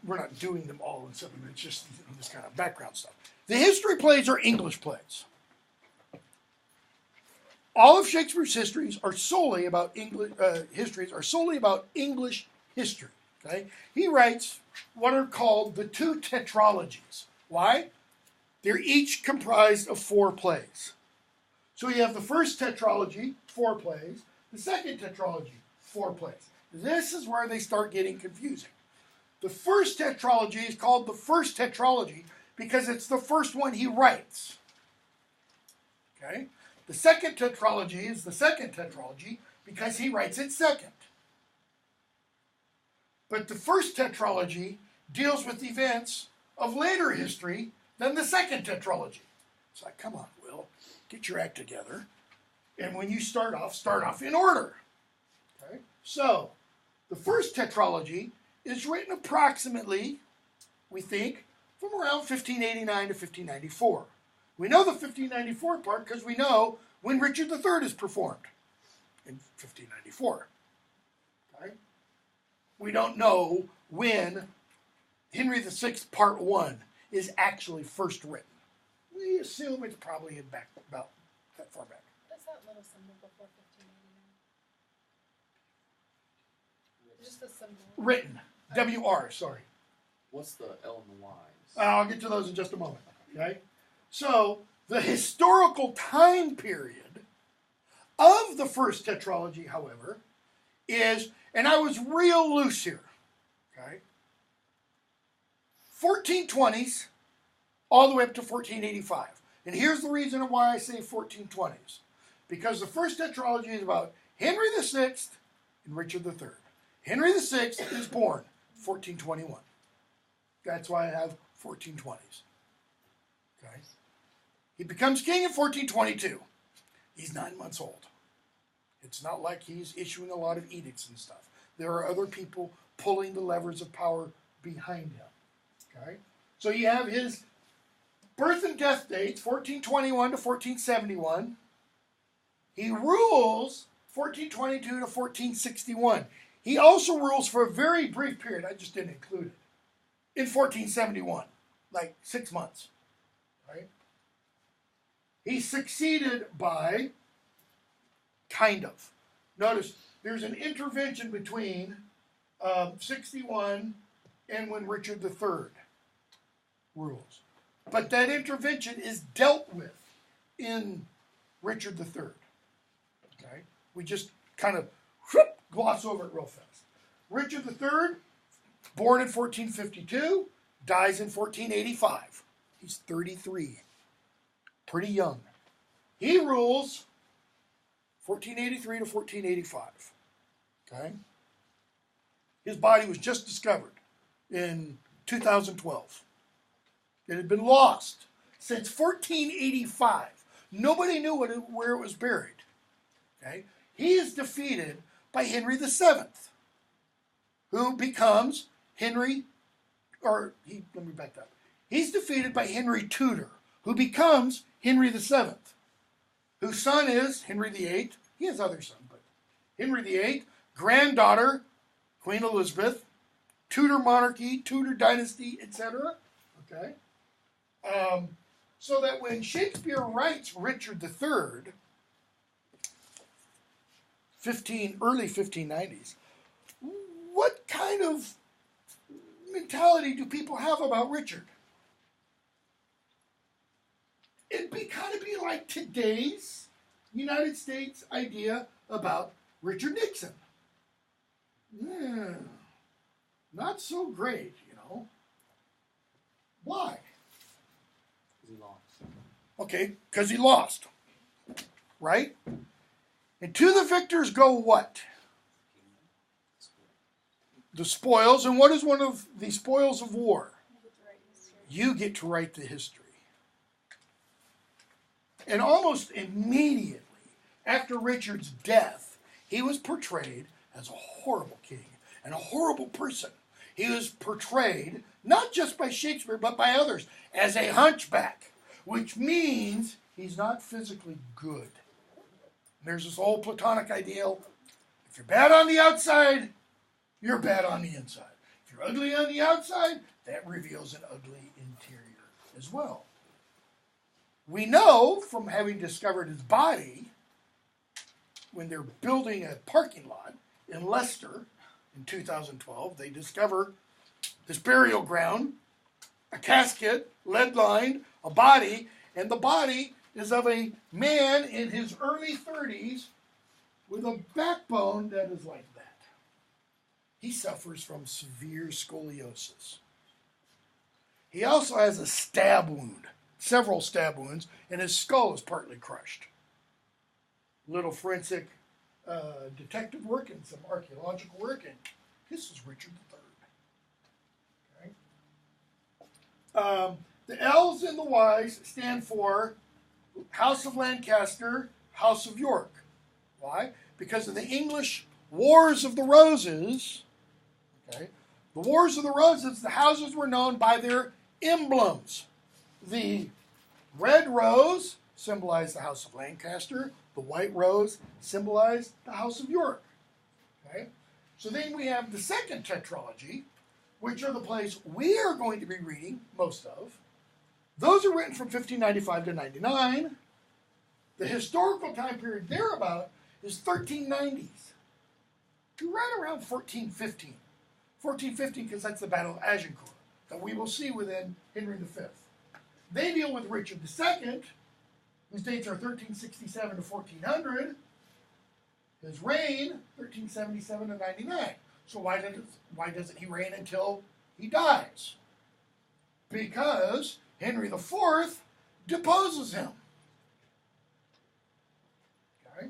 [SPEAKER 1] We're not doing them all in 7 minutes, just this kind of background stuff. The history plays are English plays. All of Shakespeare's histories are solely about English history. Okay, he writes what are called the two tetralogies. Why? They're each comprised of 4 plays. So you have the first tetralogy, 4 plays. The second tetralogy, 4 plays. This is where they start getting confusing. The first tetralogy is called the first tetralogy because it's the first one he writes. Okay? The second tetralogy is the second tetralogy because he writes it second. But the first tetralogy deals with events of later history than the second tetralogy. It's like, come on, Will, get your act together. And when you start off in order. Okay? So, the first tetralogy is written approximately, we think, from around 1589 to 1594. We know the 1594 part because we know when Richard III is performed in 1594. Okay? We don't know when Henry VI Part 1 is actually first written. We assume it's probably about that far back.
[SPEAKER 2] What's that little symbol before 1589? Just the symbol.
[SPEAKER 1] Written. W-R, sorry.
[SPEAKER 5] What's the L and the Y's?
[SPEAKER 1] I'll get to those in just a moment. Okay? So, the historical time period of the first tetralogy, however, is, and I was real loose here, okay? 1420s all the way up to 1485. And here's the reason why I say 1420s. Because the first tetralogy is about Henry VI and Richard III. Henry VI is born 1421. That's why I have 1420s. Okay? He becomes king in 1422. He's 9 months old. It's not like he's issuing a lot of edicts and stuff. There are other people pulling the levers of power behind him. Okay? So you have his birth and death dates, 1421 to 1471. He rules 1422 to 1461. He also rules for a very brief period, I just didn't include it, in 1471, like 6 months. Right? He's succeeded by, kind of. Notice, there's an intervention between 61 and when Richard III rules. But that intervention is dealt with in Richard III. Okay? We just kind of gloss over it real fast. Richard III, born in 1452, dies in 1485. He's 33. Pretty young. He rules 1483 to 1485. Okay? His body was just discovered in 2012. It had been lost since 1485. Nobody knew where it was buried. Okay? He is defeated by Henry VII, who becomes let me back up. He's defeated by Henry Tudor, who becomes Henry VII, whose son is Henry VIII. He has other sons, but Henry VIII, granddaughter, Queen Elizabeth, Tudor monarchy, Tudor dynasty, etc. Okay? So that when Shakespeare writes Richard III, early 1590s, what kind of mentality do people have about Richard? It'd be kind of be like today's United States idea about Richard Nixon. Yeah, not so great, you know. Why?
[SPEAKER 5] Because he lost.
[SPEAKER 1] Okay, because he lost. Right? And to the victors go what? The spoils. And what is one of the spoils of war? You get to write the history. And almost immediately after Richard's death, he was portrayed as a horrible king and a horrible person. He was portrayed, not just by Shakespeare, but by others, as a hunchback, which means he's not physically good. There's this old Platonic ideal. If you're bad on the outside, you're bad on the inside. If you're ugly on the outside, that reveals an ugly interior as well. We know from having discovered his body when they're building a parking lot in Leicester in 2012, they discover this burial ground, a casket, lead-lined, a body, and the body is of a man in his early 30s with a backbone that is like that. He suffers from severe scoliosis. He also has a stab wound, several stab wounds, and his skull is partly crushed. Little forensic detective work and some archaeological work, and this is Richard III. Okay? The L's and the Y's stand for House of Lancaster, House of York. Why? Because of the English Wars of the Roses. Okay? The Wars of the Roses, the houses were known by their emblems. The red rose symbolized the House of Lancaster. The white rose symbolized the House of York. Okay? So then we have the second tetralogy, which are the plays we are going to be reading most of. Those are written from 1595 to 99. The historical time period thereabout is 1390s to right around 1415. 1415 because that's the Battle of Agincourt that we will see within Henry V. They deal with Richard II, whose dates are 1367 to 1400. His reign, 1377 to 99. So why doesn't he reign until he dies? Because Henry IV deposes him. Okay.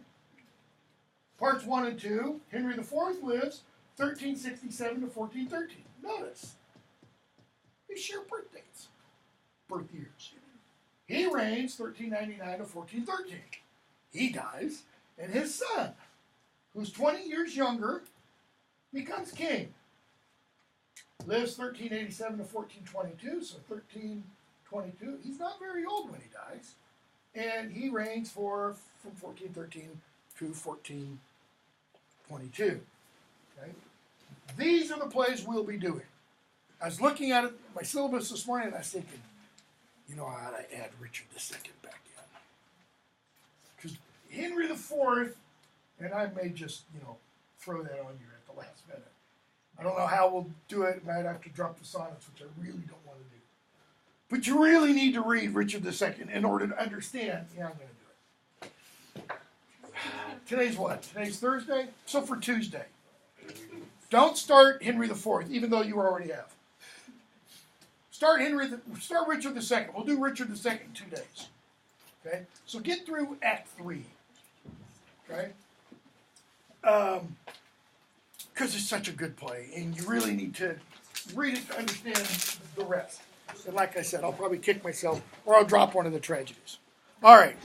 [SPEAKER 1] Parts 1 and 2, Henry IV lives 1367 to 1413. Notice, they share birth dates, birth years. He reigns 1399 to 1413. He dies, and his son, who's 20 years younger, becomes king. Lives 1387 to 1422, so 1322. He's not very old when he dies. And he reigns from 1413 to 1422. Okay? These are the plays we'll be doing. I was looking at my syllabus this morning, and I was thinking, you know, I ought to add Richard II back in. Because Henry IV, and I may just, throw that on you at the last minute. I don't know how we'll do it. I might have to drop the sonnets, which I really don't want to do. But you really need to read Richard II in order to understand. Yeah, I'm going to do it. Today's what? Today's Thursday? So for Tuesday. Don't start Henry IV, even though you already have. Start Richard II. We'll do Richard II in 2 days. Okay? So get through Act 3. Okay? Because it's such a good play, and you really need to read it to understand the rest. And like I said, I'll probably kick myself, or I'll drop one of the tragedies. All right.